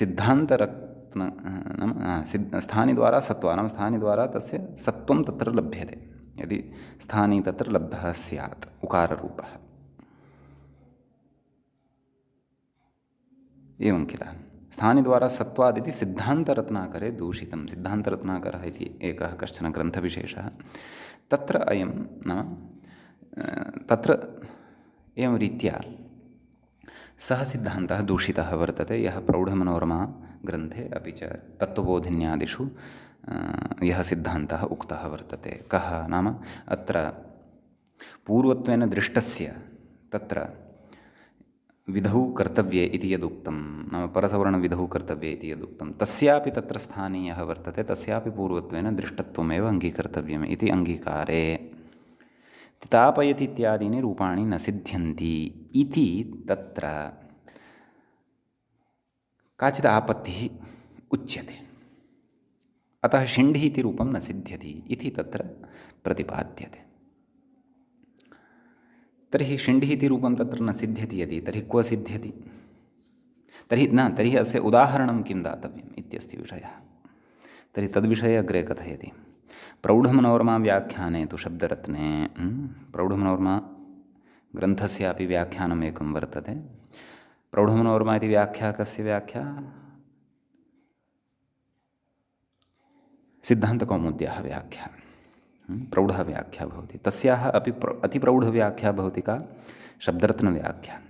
स्थानिद्वारा सत्वा नाम स्थानिद्वारा तस्य सत्वं तत्र लभ्यते यदि स्थानी तत्र लब्धः स्यात् उकाररूपः एवं किल। स्थानिद्वारा सत्वादिति सिद्धान्तरत्नाकरे दूषितं। सिद्धान्तरत्नाकरः इति एकः कश्चन ग्रन्थविशेषः तत्र अयं नाम तत्र एवं रीत्या सः सिद्धान्तः दूषितः वर्तते यः प्रौढमनोरमा ग्रन्थे अपि च तत्त्वबोधिन्यादिषु यः सिद्धान्तः उक्तः वर्तते। कः नाम अत्र पूर्वत्वेन दृष्टस्य तत्र विधौ कर्तव्ये इति यदुक्तं नाम परसवर्णविधौ कर्तव्ये इति यदुक्तं तस्यापि तत्र स्थानीयः वर्तते तस्यापि पूर्वत्वेन दृष्टत्वमेव अङ्गीकर्तव्यम् इति अङ्गीकारे तितापयति इत्यादीनि रूपाणि न सिद्ध्यन्ति इति तत्र काचित् आपत्तिः उच्यते। अतः शिण्ढि इति रूपं न सिद्ध्यति इति तत्र प्रतिपाद्यते। तर्हि शिण्ढि इति रूपं तत्र न सिद्ध्यति यदि, तर्हि क्व सिद्ध्यति? तर्हि अस्य उदाहरणं किं दातव्यम् इत्यस्ति विषयः। तर्हि तद्विषये अग्रे कथयति। प्रौढमनोरमा व्याख्याने तु शब्दरत्ने प्रौढमनोरमा ग्रन्थस्यापि व्याख्यानम् एकं वर्तते। प्रौढमनोरमा इति व्याख्या कस्य व्याख्या? सिद्धान्तकौमुद्याः व्याख्या, प्रौढः व्याख्या भवति। तस्याः अपि अतिप्रौढव्याख्या भवति का? शब्दरत्नव्याख्या।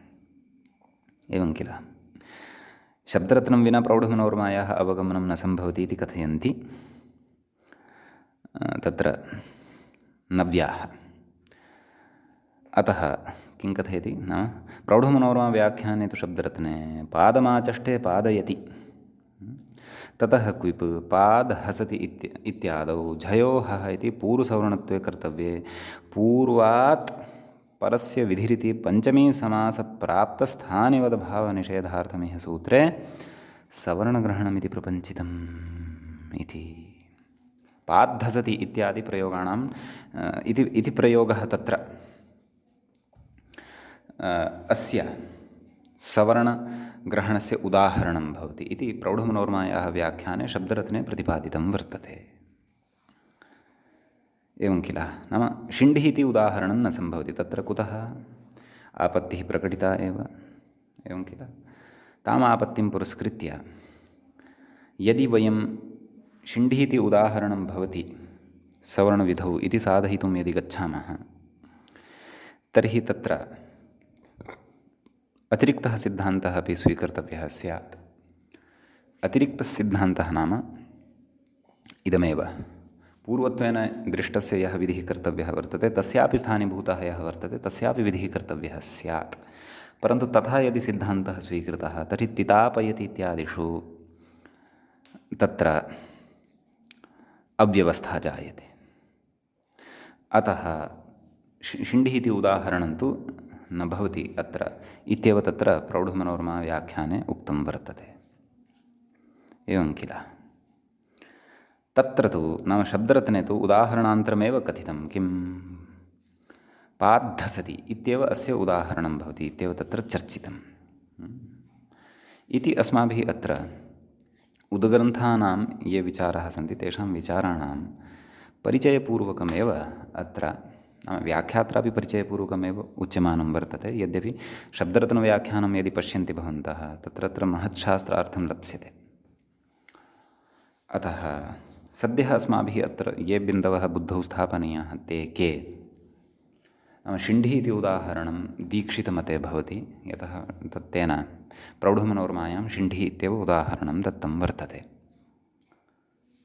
एवं किल? शब्दरत्नं विना प्रौढमनोरमायाः अवगमनं न सम्भवति इति कथयन्ति तत्र नव्याः। अतः किं कथयति नाम प्रौढमनोरमा व्याख्याने तु शब्दरत्ने पादमाचष्टे पादयति, ततः क्विप् पाद हसति इत्यादौ झयो हः इति पूर्वसवर्णत्वे कर्तव्ये पूर्वात् परस्य विधिरिति पञ्चमी समासप्राप्तस्थानिवद्भावनिषेधार्थमिह सूत्रे सवर्णग्रहणमिति प्रपञ्चितम् इति। पाद्धसति इत्यादि प्रयोगाणां इति प्रयोगः तत्र अस्य सवर्णग्रहणस्य उदाहरणं भवति इति प्रौढमनोरमायाः व्याख्याने शब्दरत्ने प्रतिपादितं वर्तते। एवं किल? नाम शिण्ढिः इति उदाहरणं न सम्भवति तत्र। कुतः? आपत्तिः प्रकटिता एव। एवं किल? ताम् आपत्तिं पुरस्कृत्य यदि वयं शिण्ढिः इति उदाहरणं भवति सवर्णविधौ इति साधयितुं यदि गच्छामः तर्हि तत्र अतिरिक्तः सिद्धान्तः अपि स्वीकर्तव्यः स्यात्। अतिरिक्तसिद्धान्तः नाम इदमेव। पूर्वत्वेन दृष्टस्य यः विधिः कर्तव्यः वर्तते तस्यापि स्थानीभूतः यः वर्तते तस्यापि विधिः कर्तव्यः स्यात्। परन्तु तथा यदि सिद्धान्तः स्वीकृतः तर्हि तितापयति इत्यादिषु तत्र अव्यवस्था जायते। अतः शिण्ढिः इति उदाहरणं तु न भवति अत्र इत्येव तत्र प्रौढमनोरमा व्याख्याने उक्तं वर्तते। एवं किल? तत्र तु नाम शब्दरत्ने तु उदाहरणान्तरमेव कथितं किं पाद्धसति इत्येव अस्य उदाहरणं भवति इत्येव तत्र चर्चितम् इति अस्माभिः अत्र उद्ग्रन्थानां ये विचाराः सन्ति तेषां विचाराणां परिचयपूर्वकमेव अत्र व्याख्यात्रापि परिचयपूर्वकमेव उच्यमानं वर्तते। यद्यपि शब्दरत्नव्याख्यानं यदि पश्यन्ति भवन्तः तत्र महच्छास्त्रार्थं लप्स्यते। अतः सद्यः अस्माभिः अत्र ये बिन्दवः बुद्धौ स्थापनीयाः ते के? नाम शिण्ढिः इति उदाहरणं दीक्षितमते भवति, यतः तत्तेन प्रौढमनोरमायां शिण्ढिः इत्येव उदाहरणं दत्तं वर्तते।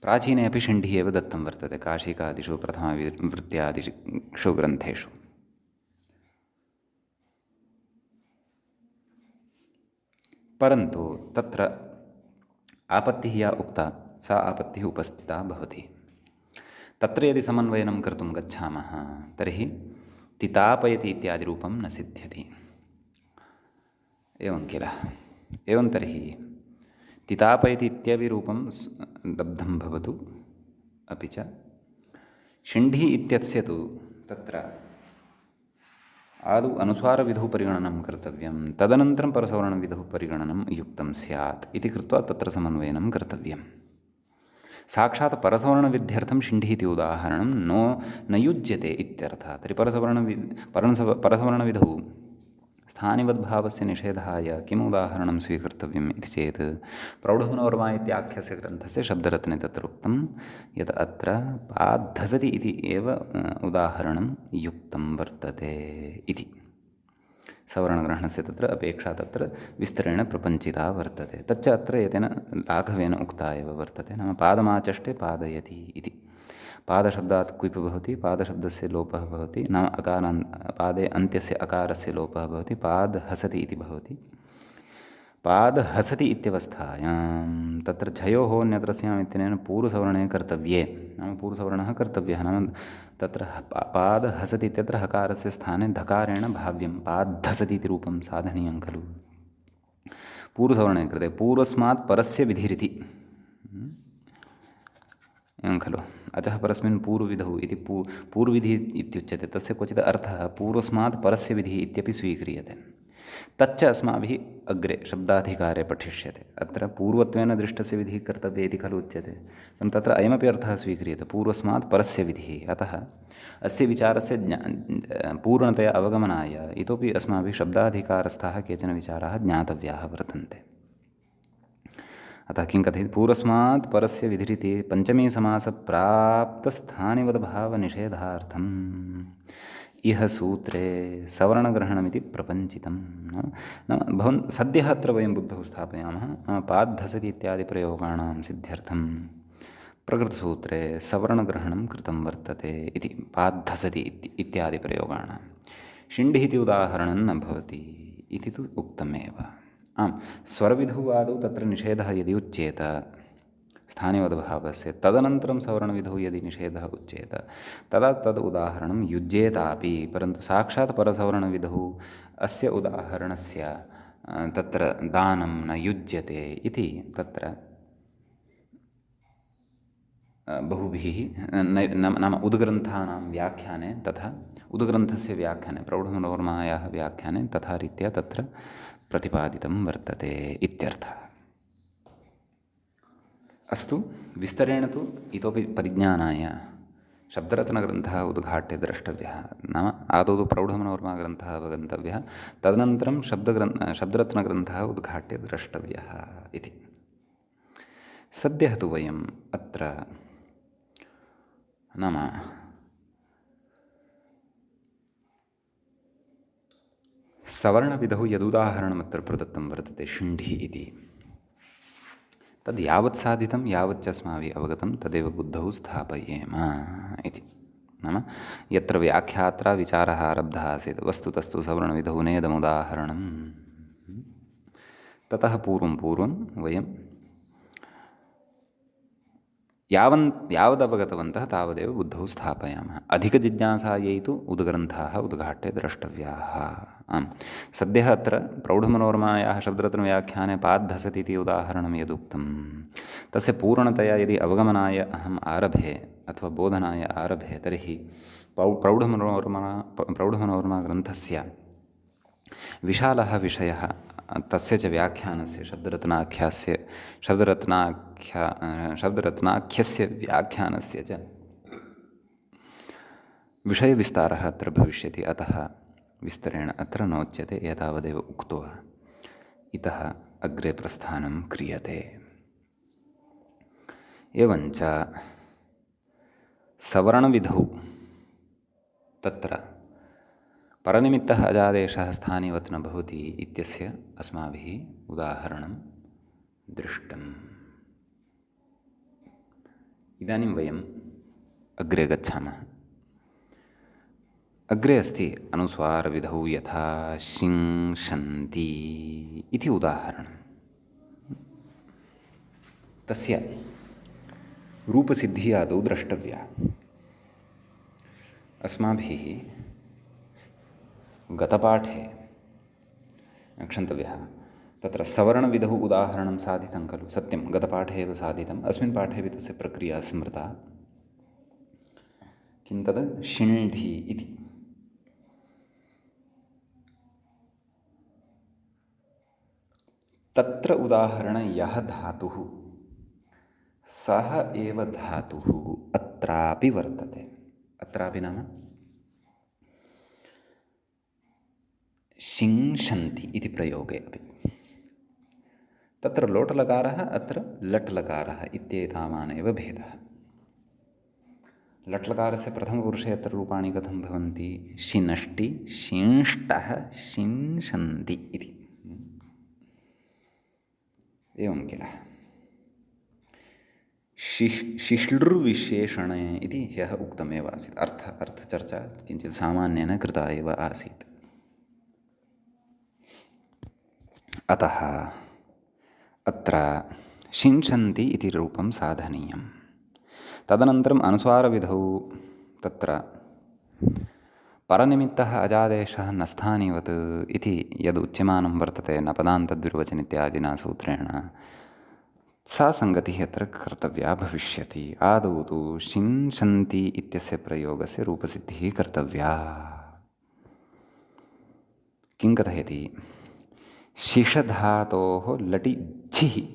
प्राचीने अपि शिण्ढिः एव दत्तं वर्तते काशिकादिषु प्रथमावृत्त्यादिषु ग्रन्थेषु। परन्तु तत्र आपत्तिः या उक्ता सा आपत्तिः उपस्थिता भवति। तत्र यदि समन्वयनं कर्तुं गच्छामः तर्हि तितापयति इत्यादिरूपं न सिद्ध्यति। एवं किल? एवं तर्हि तितापयति इत्यपि रूपं लब्धं भवतु, अपि च शिण्ढिः इत्यस्य तु तत्र आदौ अनुस्वारविधौ परिगणनं कर्तव्यं, तदनन्तरं परसवर्णविधौ परिगणनं युक्तं स्यात् इति कृत्वा तत्र समन्वयनं कर्तव्यम्। साक्षात् परसवर्णविध्यर्थं शिण्ढिः इति उदाहरणं न युज्यते इत्यर्थः। तर्हि परसवर्णविधौ स्थानिवद्भावस्य निषेधाय किम् उदाहरणं स्वीकर्तव्यम् इति चेत् प्रौढमनोरमा इत्याख्यस्य ग्रन्थस्य शब्दरत्ने तत्र उक्तं यत् अत्र पाद्धसति इति एव उदाहरणं युक्तं वर्तते इति। सवर्णग्रहणस्य तत्र अपेक्षा तत्र विस्तरेण प्रपञ्चिता वर्तते। तच्च अत्र एतेन लाघवेन उक्ता एव वर्तते। नाम पादमाचष्टे पादयति इति। पादशब्दात् क्विप् भवति, पादशब्दस्य लोपः भवति, नाम पादे अन्त्यस्य अकारस्य लोपः भवति, पाद हसति इति भवति। पाद हसति इत्यवस्थायां तत्र झयोः अन्यत्रस्याम् इत्यनेन पूर्वसवर्णे कर्तव्ये, नाम पूर्वसवर्णः कर्तव्यः, नाम तत्र पाद हसति इत्यत्र हकारस्य स्थाने धकारेण भाव्यं पाद्धसति इति रूपं साधनीयं खलु। पूर्वसवर्णे कृते पूर्वस्मात् परस्य विधिरिति एवं खलु। अचः परस्मिन् पूर्वविधौ इति पूर्वविधिः इत्युच्यते, तस्य क्वचित् अर्थः पूर्वस्मात् परस्य विधिः इत्यपि स्वीक्रियते। तच्च अस्माभिः अग्रे शब्दाधिकारे पठिष्यते। अत्र पूर्वत्वेन दृष्टस्य विधिः कर्तव्य इति खलु उच्यते, परन्तु तत्र अयमपि अर्थः स्वीक्रियते, पूर्वस्मात् परस्य विधिः। अतः अस्य विचारस्य पूर्णतया अवगमनाय इतोपि अस्माभिः शब्दाधिकारस्थाः केचन विचाराः ज्ञातव्याः वर्तन्ते। अतः किं कथयति, पूर्वस्मात् परस्य विधिरिति पञ्चमी समासप्राप्तस्थानिवद्भावनिषेधार्थम् इह सूत्रे सवर्णग्रहणमिति प्रपञ्चितं। नाम भवन् सद्यः अत्र वयं बुद्धौ स्थापयामः, नाम पाद्धसति इत्यादिप्रयोगाणां सिद्ध्यर्थं प्रकृतसूत्रे सवर्णग्रहणं कृतं वर्तते इति, पाद्धसति इत्यादिप्रयोगाणां। शिण्डिः इति उदाहरणं न भवति इति तु उक्तमेव। आम्, स्वरविधौ आदौ तत्र निषेधः यदि उच्येत स्थानिवद्भावस्य, तदनन्तरं सवर्णविधौ यदि निषेधः उच्येत तदा तद् उदाहरणं युज्येतापि, परन्तु साक्षात् परसवर्णविधौ अस्य उदाहरणस्य तत्र दानं न युज्यते इति तत्र बहुभिः नाम उद्ग्रन्थानां व्याख्याने, तथा उद्ग्रन्थस्य व्याख्याने प्रौढमनोरमायाः व्याख्याने तथा रीत्या तत्र प्रतिपादितं वर्तते इत्यर्थः। अस्तु, विस्तरेण तु इतोपि परिज्ञानाय शब्दरत्नग्रन्थः उद्घाट्य द्रष्टव्यः। नाम आदौ तु प्रौढमनोरमाग्रन्थः अवगन्तव्यः, तदनन्तरं शब्दरत्नग्रन्थः उद्घाट्य द्रष्टव्यः इति। सद्यः तु वयम् अत्र नाम सवर्णविधौ यदुदाहरणमत्र प्रदत्तं वर्तते शिण्ढि इति, तद् यावत् साधितं यावच्च अस्माभिः अवगतं तदेव बुद्धौ स्थापयेम इति। नाम यत्र व्याख्यात्रा विचारः आरब्धः आसीत्, वस्तुतस्तु सवर्णविधौ नेदमुदाहरणं, ततः पूर्वं वयं यावदवगतवन्तः तावदेव बुद्धौ स्थापयामः। अधिकजिज्ञासायै तु उद्ग्रन्थाः उद्घाट्य द्रष्टव्याः। आम्, सद्यः अत्र प्रौढमनोरमायाः शब्दरत्नव्याख्याने पाद्धसति इति उदाहरणं यदुक्तं, तस्य पूर्णतया यदि अवगमनाय अहम् आरभे अथवा बोधनाय आरभे, तर्हि प्रौढमनोरमाग्रन्थस्य विशालः विषयः, तस्य च व्याख्यानस्य शब्दरत्नाख्यस्य व्याख्यानस्य च विषयविस्तारः अत्र भविष्यति। अतः विस्तरेण अत्र नोच्यते, एतावदेव उक्त्वा इतः अग्रे प्रस्थानं क्रियते। एवञ्च सवर्णविधौ तत्र परनिमित्तः अजादेशः स्थानिवत् न भवति इत्यस्य अस्माभिः उदाहरणं दृष्टम्। इदानीं वयम् अग्रे गच्छामः। अग्रे अस्ति अनुस्वारविधौ यथा शिंशन्ति इति उदाहरणं। तस्य रूपसिद्धिः आदौ द्रष्टव्या। अस्माभिः गतपाठे क्षन्तव्यः, तत्र सवर्णविधौ उदाहरणं साधितं खलु, सत्यं गतपाठे एव साधितम्, अस्मिन् पाठेऽपि तस्य प्रक्रिया स्मृता। किं तद् शिण्ढि इति। तत्र उदाहरण यः धातुः सः एव धातुः अत्रापि वर्तते। अत्रापि नाम शिंशन्ति इति प्रयोगे अपि तत्र लोटलकारः अत्र लट्लकारः इत्येतावानेव भेदः। लट्लकारस्य प्रथमपुरुषे अत्र रूपाणि कथं भवन्ति, शिनष्टि, शिंष्टः, शिंशन्ति इति। एवं किल। शिश्लृविशेषणे इति ह्यः उक्तमेव आसीत्। अर्थचर्चा किञ्चित् सामान्येन कृता एव आसीत्। अतः अत्र शिंशन्ति इति रूपं साधनीयं। तदनन्तरम् अनुस्वारविधौ तत्र परनिमित्तः अजादेशः न स्थानिवत् इति यदुच्यमानं वर्तते नपदान्तद्विर्वचन इत्यादिना सूत्रेण, सा सङ्गतिः अत्र कर्तव्या भविष्यति। आदौ तु शिंशन्ति इत्यस्य प्रयोगस्य रूपसिद्धिः कर्तव्या। किं कथयति? शिषधातोः लटि झिः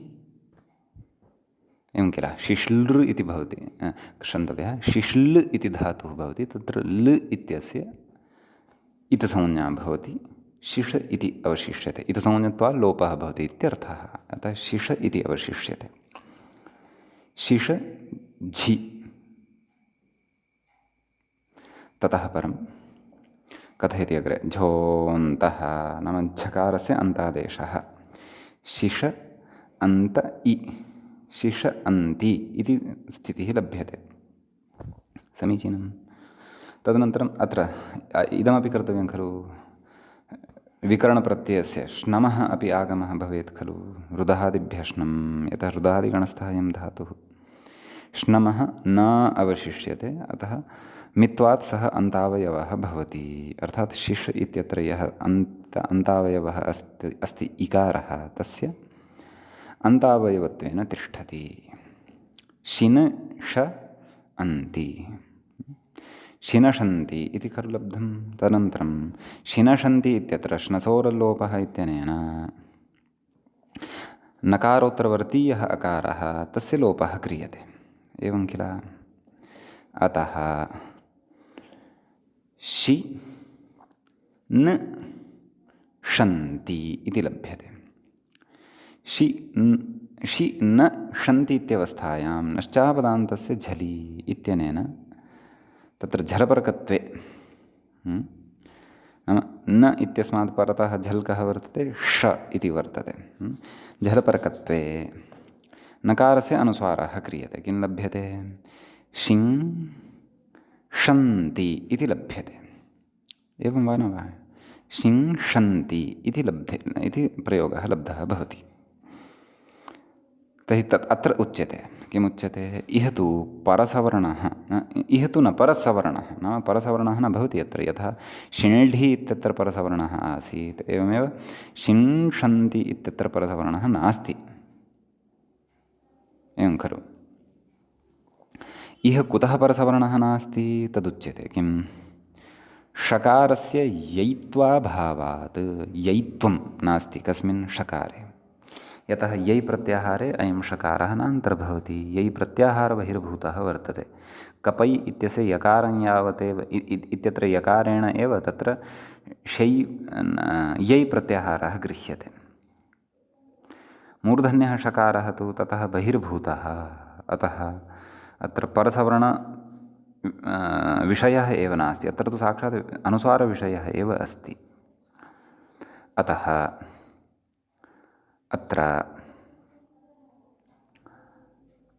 एवं किल, शिश्लृ इति भवति, क्षन्तव्यः, शिश्ल इति धातुः भवति, तत्र ल इत्यस्य इतसंज्ञा भवति, शिष इति अवशिष्यते। इतसंज्ञत्वात् लोपः भवति इत्यर्थः। अतः शिष इति अवशिष्यते। शिष झि। ततः परं कथयति अग्रे, झोऽन्तः नाम झकारस्य अन्तादेशः। शिष अन्त इ, शिष अन्ति इति स्थितिः लभ्यते। समीचीनं। तदनन्तरम् अत्र इदमपि कर्तव्यं खलु, विकरणप्रत्ययस्य श्नमः अपि आगमः भवेत् खलु, रुदहादिभ्यः श्नं, यतः रुदादिगणस्थः अयं धातुः। श्नमः न अवशिष्यते, अतः मित्वात् सः अन्तावयवः भवति। अर्थात् शिष् इत्यत्र यः अन्तावयवः अस्ति इकारः, तस्य अन्तावयवत्वेन तिष्ठति। शिन ष अन्ति, शिनशन्ति इति खलु लब्धं। तदनन्तरं शिनशन्ति इत्यत्र श्नसोरल्लोपः इत्यनेन नकारोत्तरवर्तीयः अकारः, तस्य लोपः क्रियते, एवं किल। अतः शि न शन्ति इति लभ्यते। शि न शन्ति इत्यवस्थायां नश्चापदान्तस्य झलि इत्यनेन तत्र झलपरकत्वे, नाम न इत्यस्मात् परतः झल्कः वर्तते, ष इति वर्तते। झलपरकत्वे नकारस्य अनुस्वारः क्रियते। किं लभ्यते? शिं शन्ति इति लभ्यते। एवं वा न वा? शिं शन्ति इति प्रयोगः लब्धः भवति। तर्हि तत् अत्र उच्यते, किमुच्यते? इह तु परसवर्णः, इह तु न परसवर्णः, नाम परसवर्णः न भवति अत्र। यथा शिण्ढि इत्यत्र परसवर्णः आसीत्, एवमेव शिंशन्ति इत्यत्र परसवर्णः नास्ति, एवं खलु। इह कुतः परसवर्णः नास्ति तदुच्यते। किं? षकारस्य ययित्वाभावात् ययित्वं नास्ति कस्मिन् षकारे। यतः यै प्रत्याहारे अयं षकारः नान्तर्भवति, यै प्रत्याहारबहिर्भूतः वर्तते। कपै इत्यस्य यकारं यावतेव इत्यत्र यकारेण एव तत्र यै प्रत्याहारः गृह्यते। मूर्धन्यः षकारः तु ततः बहिर्भूतः, अतः अत्र परसवर्ण विषयः एव नास्ति, अत्र तु साक्षात् अनुस्वारविषयः एव अस्ति। अतः अत्र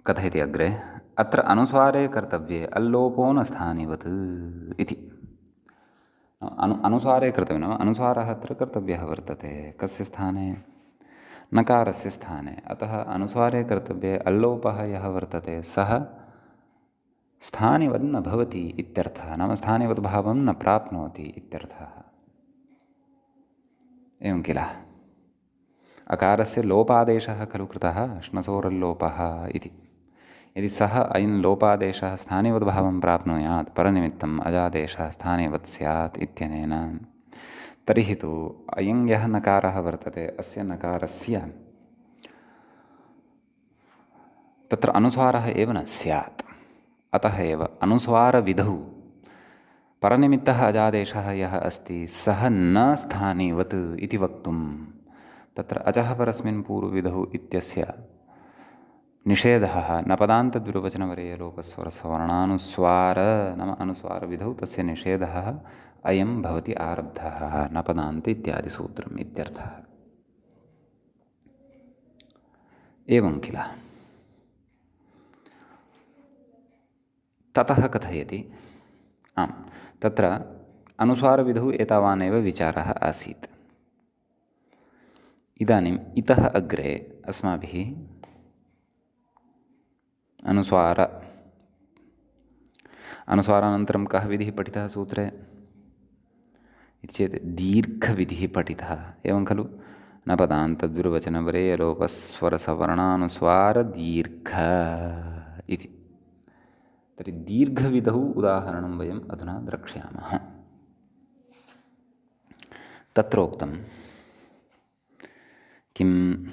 कथयति अग्रे, अत्र अनुस्वारे कर्तव्ये अल्लोपो न स्थानिवत् इति। अनुस्वारे कर्तव्यं नाम अनुस्वारः अत्र कर्तव्यः वर्तते। कस्य स्थाने? नकारस्य स्थाने। अतः अनुस्वारे कर्तव्ये अल्लोपः यः वर्तते सः स्थानिवत् न भवति इत्यर्थः, नाम स्थानिवत् भावं न प्राप्नोति इत्यर्थः, एवं किल। अकारस्य लोपादेशः खलु कृतः, श्नसोरल्लोपः इति। यदि सः अयं लोपादेशः स्थानिवद्भावं प्राप्नुयात्, परनिमित्तम् अजादेशः स्थानिवत् स्यात् इत्यनेन, तर्हि तु अयं यः नकारः वर्तते, अस्य नकारस्य तत्र अनुस्वारः एव न स्यात्। अतः एव अनुस्वारविधौ परनिमित्तः अजादेशः यः अस्ति सः न स्थानिवत् इति वक्तुं तत्र अचः परस्मिन् पूर्वविधौ इत्यस्य निषेधः नपदान्तद्विर्वचनवरेयलोपस्वरसवर्णानुस्वार नाम अनुस्वारविधौ तस्य निषेधः अयं भवति आरब्धः नपदान्त इत्यादिसूत्रम् इत्यर्थः। एवं किल। ततः कथयति, आम्, तत्र अनुस्वारविधौ एतावानेव विचारः आसीत्। इदानीम् इतः अग्रे अस्माभिः अनुस्वारानन्तरं कः विधिः पठितः सूत्रे इति चेत् दीर्घविधिः पठितः, एवं खलु? न पदान्तद्विर्वचनवरेयलोपस्वरसवर्णानुस्वारदीर्घ इति। तर्हि दीर्घविधौ उदाहरणं वयम् अधुना द्रक्ष्यामः। तत्रोक्तं किम्?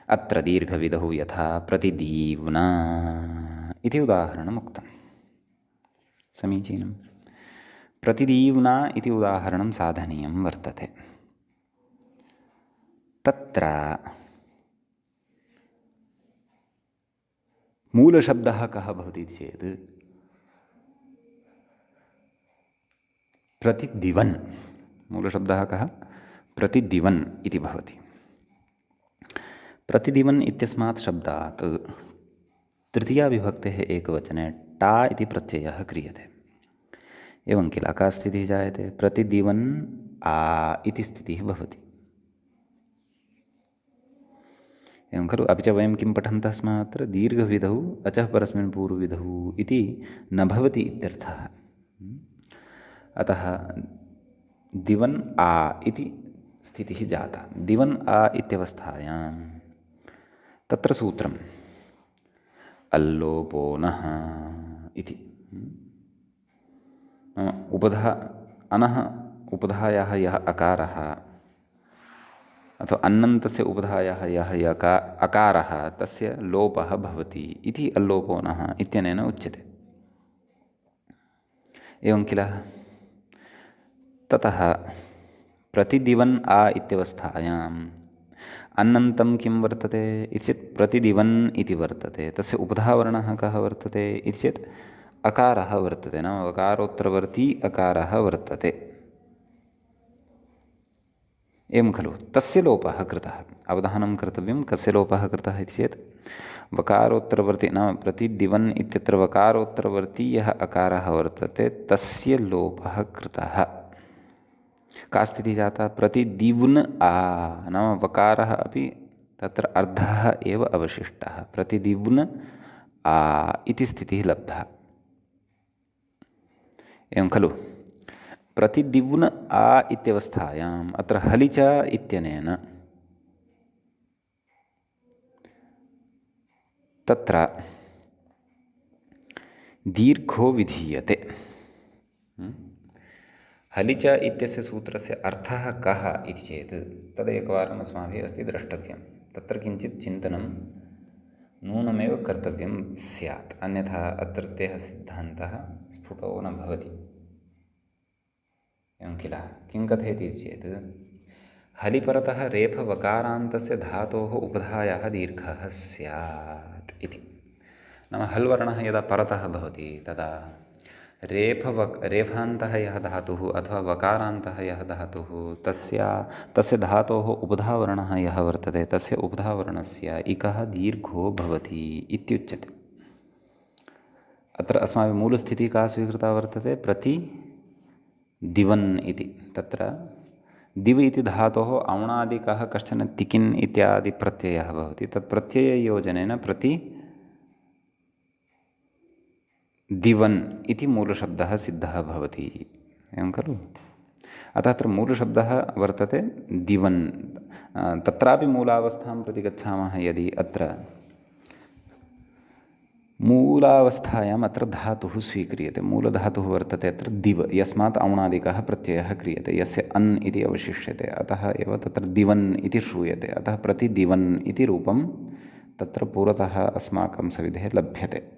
अत्र दीर्घविधौ यथा प्रतिदीव्ना इति उदाहरणमुक्तं। समीचीनं। प्रतिदीव्ना इति उदाहरणं साधनीयं वर्तते। तत्र मूलशब्दः कः भवति चेत् प्रतिदिवन्। मूलशब्दः कः? प्रतिदिवन् इति भवति। प्रतिदिवन् इत्यस्मात् शब्दात् तृतीयाविभक्तेः एकवचने टा इति प्रत्ययः क्रियते। एवं किल? का स्थितिः जायते? प्रतिदिवन् आ इति स्थितिः भवति। एवं खलु? अपि च वयं किं पठन्तः स्मः? अत्र दीर्घविधौ अचः परस्मिन् पूर्वविधौ इति न भवति इत्यर्थः। अतः दिवन् आ इति स्थितिः जाता। दिवन् आ इत्यवस्थायां तत्र सूत्रम् अल्लोपो नः इति। अनः उपधायाः यः अकारः अथवा अन्नन्तस्य उपधायाः यः अकारः तस्य लोपः भवति इति अल्लोपो नः इत्यनेन उच्यते। एवं किल? ततः प्रतिदिवन् आ इत्यवस्थायाम् अन्नन्तं किं वर्तते इति चेत् प्रतिदिवन् इति वर्तते। तस्य उपधावर्णः कः वर्तते इति चेत् अकारः वर्तते, नाम वकारोत्तरवर्ती अकारः वर्तते। एवं खलु? तस्य लोपः कृतः। अवधानं कर्तव्यं, कस्य लोपः कृतः इति चेत् वकारोत्तरवर्ती, नाम प्रतिदिवन् इत्यत्र वकारोत्तरवर्ती यः अकारः वर्तते तस्य लोपः कृतः। का स्थितिः जाता? प्रतिदिव्न् आ, नाम वकारः अपि तत्र अर्धः एव अवशिष्टः। प्रतिदिव्न् आ इति स्थितिः लब्धा। एवं खलु? प्रतिदिव्न् आ इत्यवस्थायाम् अत्र हलिच इत्यनेन तत्र दीर्घो विधीयते। हलिच इत्यस्य सूत्रस्य अर्थः कः इति चेत् तदेकवारम् अस्माभिः अस्ति द्रष्टव्यं। तत्र किञ्चित् चिन्तनं नूनमेव कर्तव्यं स्यात्, अन्यथा अत्रत्यः सिद्धान्तः स्फुटो न भवति। एवं किल? किं कथयति चेत् हलिपरतः रेफवकारान्तस्य धातोः उपधायाः दीर्घः स्यात् इति। नाम हल्वर्णः यदा परतः भवति तदा रेफान्तः यः धातुः अथवा वकारान्तः यः धातुः तस्य धातोः उपधावर्णः यः वर्तते तस्य उपधावर्णस्य इकः दीर्घो भवति इत्युच्यते। अत्र अस्माभिः मूलस्थितिः का स्वीकृता वर्तते? प्रतिदिवन् इति। तत्र दिव् इति धातोः औणादिकः कश्चन तिकिन् इत्यादि प्रत्ययः भवति। तत् प्रत्यययोजनेन दिवन् इति मूलशब्दः सिद्धः भवति। एवं खलु? अतः अत्र मूलशब्दः वर्तते दिवन्। तत्रापि मूलावस्थां प्रति गच्छामः यदि अत्र मूलावस्थायाम् अत्र धातुः स्वीक्रियते। मूलधातुः वर्तते अत्र दिव्, यस्मात् औणादिकः प्रत्ययः क्रियते, यस्य अन् इति अवशिष्यते। अतः एव तत्र दिवन् इति श्रूयते। अतः प्रतिदिवन् इति रूपं तत्र पुरतः अस्माकं सविधे लभ्यते।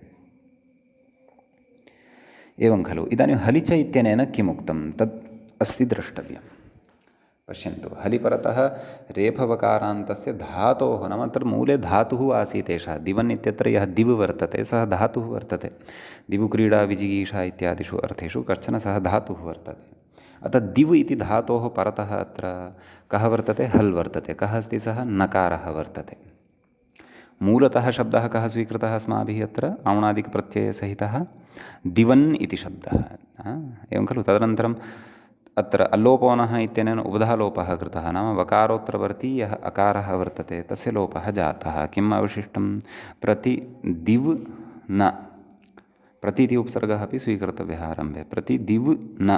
एवं खलु? इदानीं हलिच इत्यनेन किमुक्तं तत् अस्ति द्रष्टव्यं। पश्यन्तु, हलिपरतः रेफवकारान्तस्य धातोः, नाम अत्र मूले धातुः आसीत् एषः। दिवन् इत्यत्र यः दिव् वर्तते सः धातुः वर्तते। दिवुक्रीडा विजिगीषा इत्यादिषु अर्थेषु कश्चन सः धातुः वर्तते। अतः दिव् इति धातोः परतः अत्र कः वर्तते? हल् वर्तते। कः अस्ति सः? नकारः वर्तते। मूलतः शब्दः कः स्वीकृतः अस्माभिः? अत्र औणादिकप्रत्ययसहितः दिवन् इति शब्दः। एवं खलु? तदनन्तरं अत्र अल्लोपोनः इत्यनेन उपधालोपः कृतः, नाम वकारोत्तरवर्ती यः अकारः वर्तते तस्य लोपः जातः। किम् अवशिष्टं? प्रतिदिव् न, प्रति इति उपसर्गः अपि स्वीकर्तव्यः आरम्भे। प्रतिदिव् न,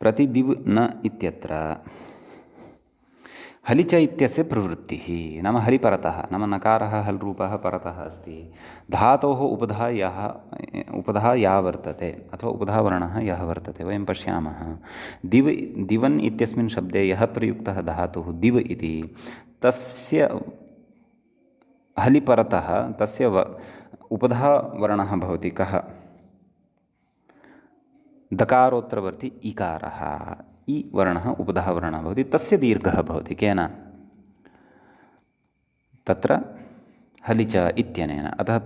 प्रतिदिव् न इत्यत्र हलिच इत्यस्य प्रवृत्तिः, नाम हलिपरतः, नाम नकारः हल् रूपः परतः अस्ति। धातोः उपधा या वर्तते अथवा उपधावर्णः यः वर्तते, वयं पश्यामः दिवन् इत्यस्मिन् शब्दे यः प्रयुक्तः धातुः दिव् इति, तस्य हलिपरतः तस्य उपधावर्णः भवति कः? दकारोत्तरवर्ती इकारः। इ वर्णः उपधावर्णः भवति, तस्य दीर्घः भवति केन? तत्र हलिच इत्यनेन। अतः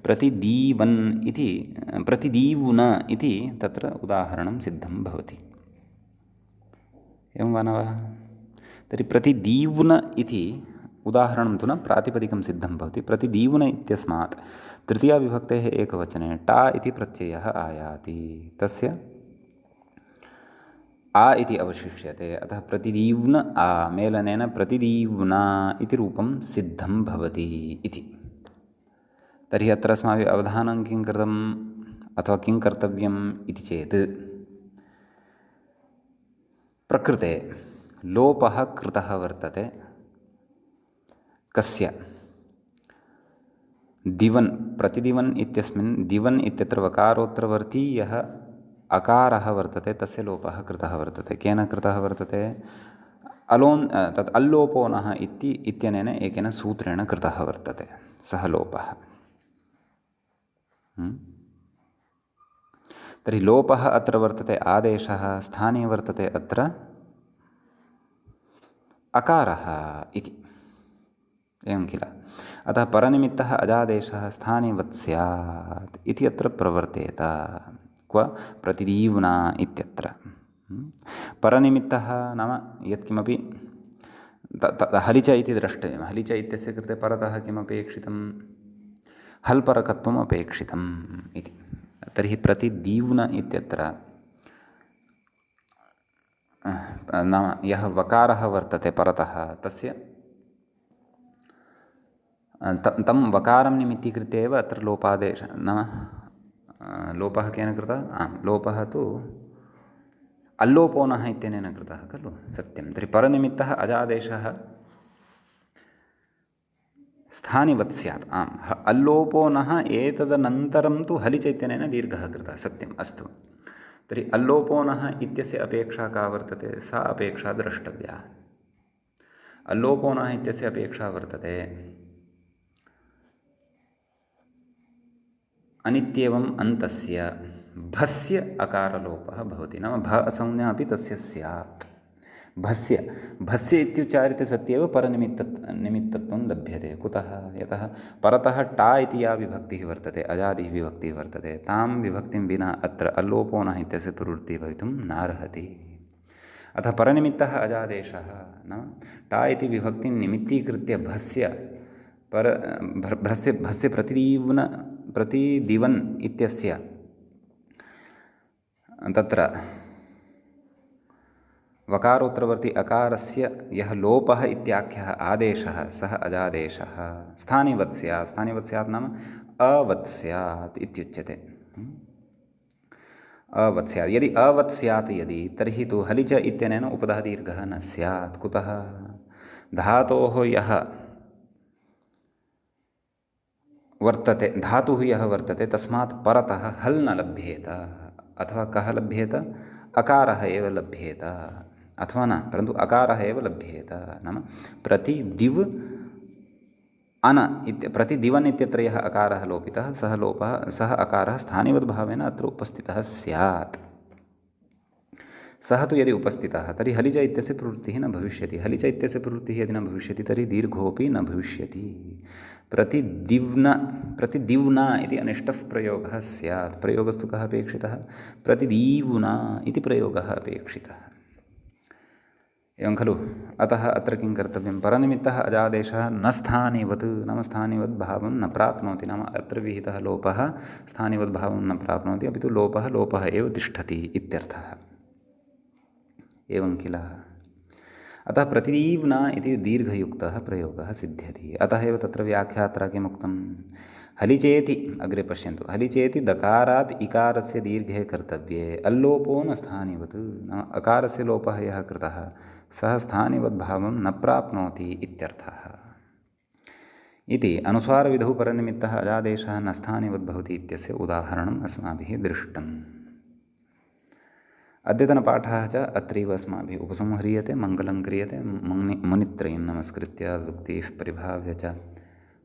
प्रतिदीवन् इति प्रतिदीवुन इति तत्र उदाहरणं सिद्धं भवति। एवं वा न वा? तर्हि प्रतिदीवुन इति उदाहरणं तु न, प्रातिपदिकं सिद्धं भवति। प्रतिदीवुन इत्यस्मात् तृतीयाविभक्तेः एकवचने टा इति प्रत्ययः आयाति, तस्य आ इति अवशिष्यते। अतः प्रतिदीव्न आ मेलनेन प्रतिदीव्ना इति रूपं सिद्धं भवति इति। तर्हि अत्र अस्माभिः अवधानं किं कृतम् अथवा किं कर्तव्यम् इति चेत्, प्रकृते लोपः कृतः वर्तते कस्य? दिवन्। प्रतिदिवन् इत्यस्मिन् दिवन् इत्यत्र वकारोत्तरवर्ती यः अकारः वर्तते तस्य लोपः कृतः वर्तते। केन कृतः वर्तते? तत् अल्लोपोनः इत्यनेन एकेन सूत्रेण कृतः वर्तते सः लोपः। तर्हि लोपः अत्र वर्तते आदेशः, स्थाने वर्तते अत्र अकारः इति, एवं किल? अतः परनिमित्तः अजादेशः स्थानेवत् स्यात् इति अत्र प्रवर्तेत। क्व? प्रतिदीव्ना इत्यत्र परनिमित्तः नाम यत्किमपि हलिच इति द्रष्टव्यं। हलिच इत्यस्य कृते परतः किमपेक्षितं? हल्परकत्वम् अपेक्षितम् इति। तर्हि प्रतिदीव्न इत्यत्र नाम यः वकारः वर्तते परतः तस्य तं वकारं निमित्तीकृत्य एव अत्र लोपादेशः, नाम लोपः केन कृतः? लोपः तु अल्लोपोनः इत्यनेन कृतः खलु? सत्यं। तर्हि परनिमित्तः अजादेशः स्थानिवत् स्यात्। अल्लोपोनः एतदनन्तरं तु हलिच इत्यनेन दीर्घः कृतः, सत्यम्, अस्तु। तर्हि अल्लोपोनः इत्यस्य अपेक्षा का वर्तते? सा अपेक्षा द्रष्टव्या। अल्लोपोनः इत्यस्य अपेक्षा वर्तते अनित्येवम् अन्तस्य भस्य अकारलोपः भवति, नाम भ संज्ञा अपि तस्य स्यात्। भस्य इत्युच्चारिते सत्येव निमित्तत्वं लभ्यते। कुतः? यतः परतः टा इति या विभक्तिः वर्तते, अजादिः विभक्तिः वर्तते, तां विभक्तिं विना अत्र अल्लोपोनः इत्यस्य प्रवृत्तिः भवितुं नार्हति। अतः परनिमित्तः अजादेशः नाम टा इति विभक्तिं निमित्तीकृत्य भस्य प्रतिदिवन् इत्यस्य तत्र वकारोत्तरवर्ती अकारस्य यः लोपः इत्याख्यः आदेशः सः अजादेशः स्थानिवत् स्यात्। स्थानिवत् स्यात् नाम अवत् स्यात् इत्युच्यते। अवत् स्यात्। यदि अवत् स्यात् यदि, तर्हि तु हलिच इत्यनेन उपधः दीर्घः न स्यात्। कुतः? धातोः यः वर्तते, धातुः यः वर्तते तस्मात् परतः हल् न लभ्येत, अथवा कः लभ्येत? अकारः एव लभ्येत, अथवा न, परन्तु अकारः एव लभ्येत। नाम प्रतिदिव् अन प्रतिदिवन् इत्यत्र यः अकारः लोपितः सः अकारः स्थानिवद्भावेन अत्र उपस्थितः स्यात्। सः तु यदि उपस्थितः तर्हि हलिच इत्यस्य प्रवृत्तिः न भविष्यति। हलिच इत्यस्य प्रवृत्तिः यदि न भविष्यति तर्हि दीर्घोऽपि न भविष्यति। प्रतिदिव्ना इति अनिष्टः प्रयोगः स्यात्। प्रयोगस्तु कः अपेक्षितः? प्रतिदीवुना इति प्रयोगः अपेक्षितः। एवं खलु? अतः अत्र किं कर्तव्यं? परनिमित्तः अजादेशः न स्थानिवत्, नाम स्थानिवद् भावं न प्राप्नोति, नाम अत्र विहितः लोपः स्थानिवद् भावं न प्राप्नोति, अपि तु लोपः एव तिष्ठति इत्यर्थः। एवं किल। अतः प्रतिदीव्ना इति दीर्घयुक्तः प्रयोगः सिद्ध्यति। अतः एव तत्र व्याख्यात्रा किमुक्तं, हलिचेति, अग्रे पश्यन्तु, हलिचेति दकारात् इकारस्य दीर्घे कर्तव्ये अल्लोपो न स्थानिवत्, नाम अकारस्य लोपः यः कृतः सः स्थानिवद्भावं न प्राप्नोति इत्यर्थः। इति अनुस्वारविधौ परनिमित्तः अजादेशः न स्थानिवद्भवति इत्यस्य उदाहरणम् अस्माभिः दृष्टम्। अद्यतनपाठः च अत्रैव अस्माभिः उपसंह्रियते। मङ्गलं क्रियते मुनित्रयं नमस्कृत्य उक्तिः परिभाव्य च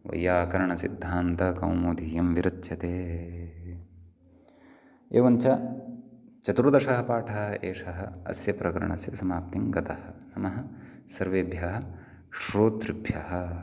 वैयाकरणसिद्धान्तकौमुदीयं विरच्यते। एवञ्च 14 पाठः एषः अस्य प्रकरणस्य समाप्तिं गतः। नमः सर्वेभ्यः श्रोतृभ्यः।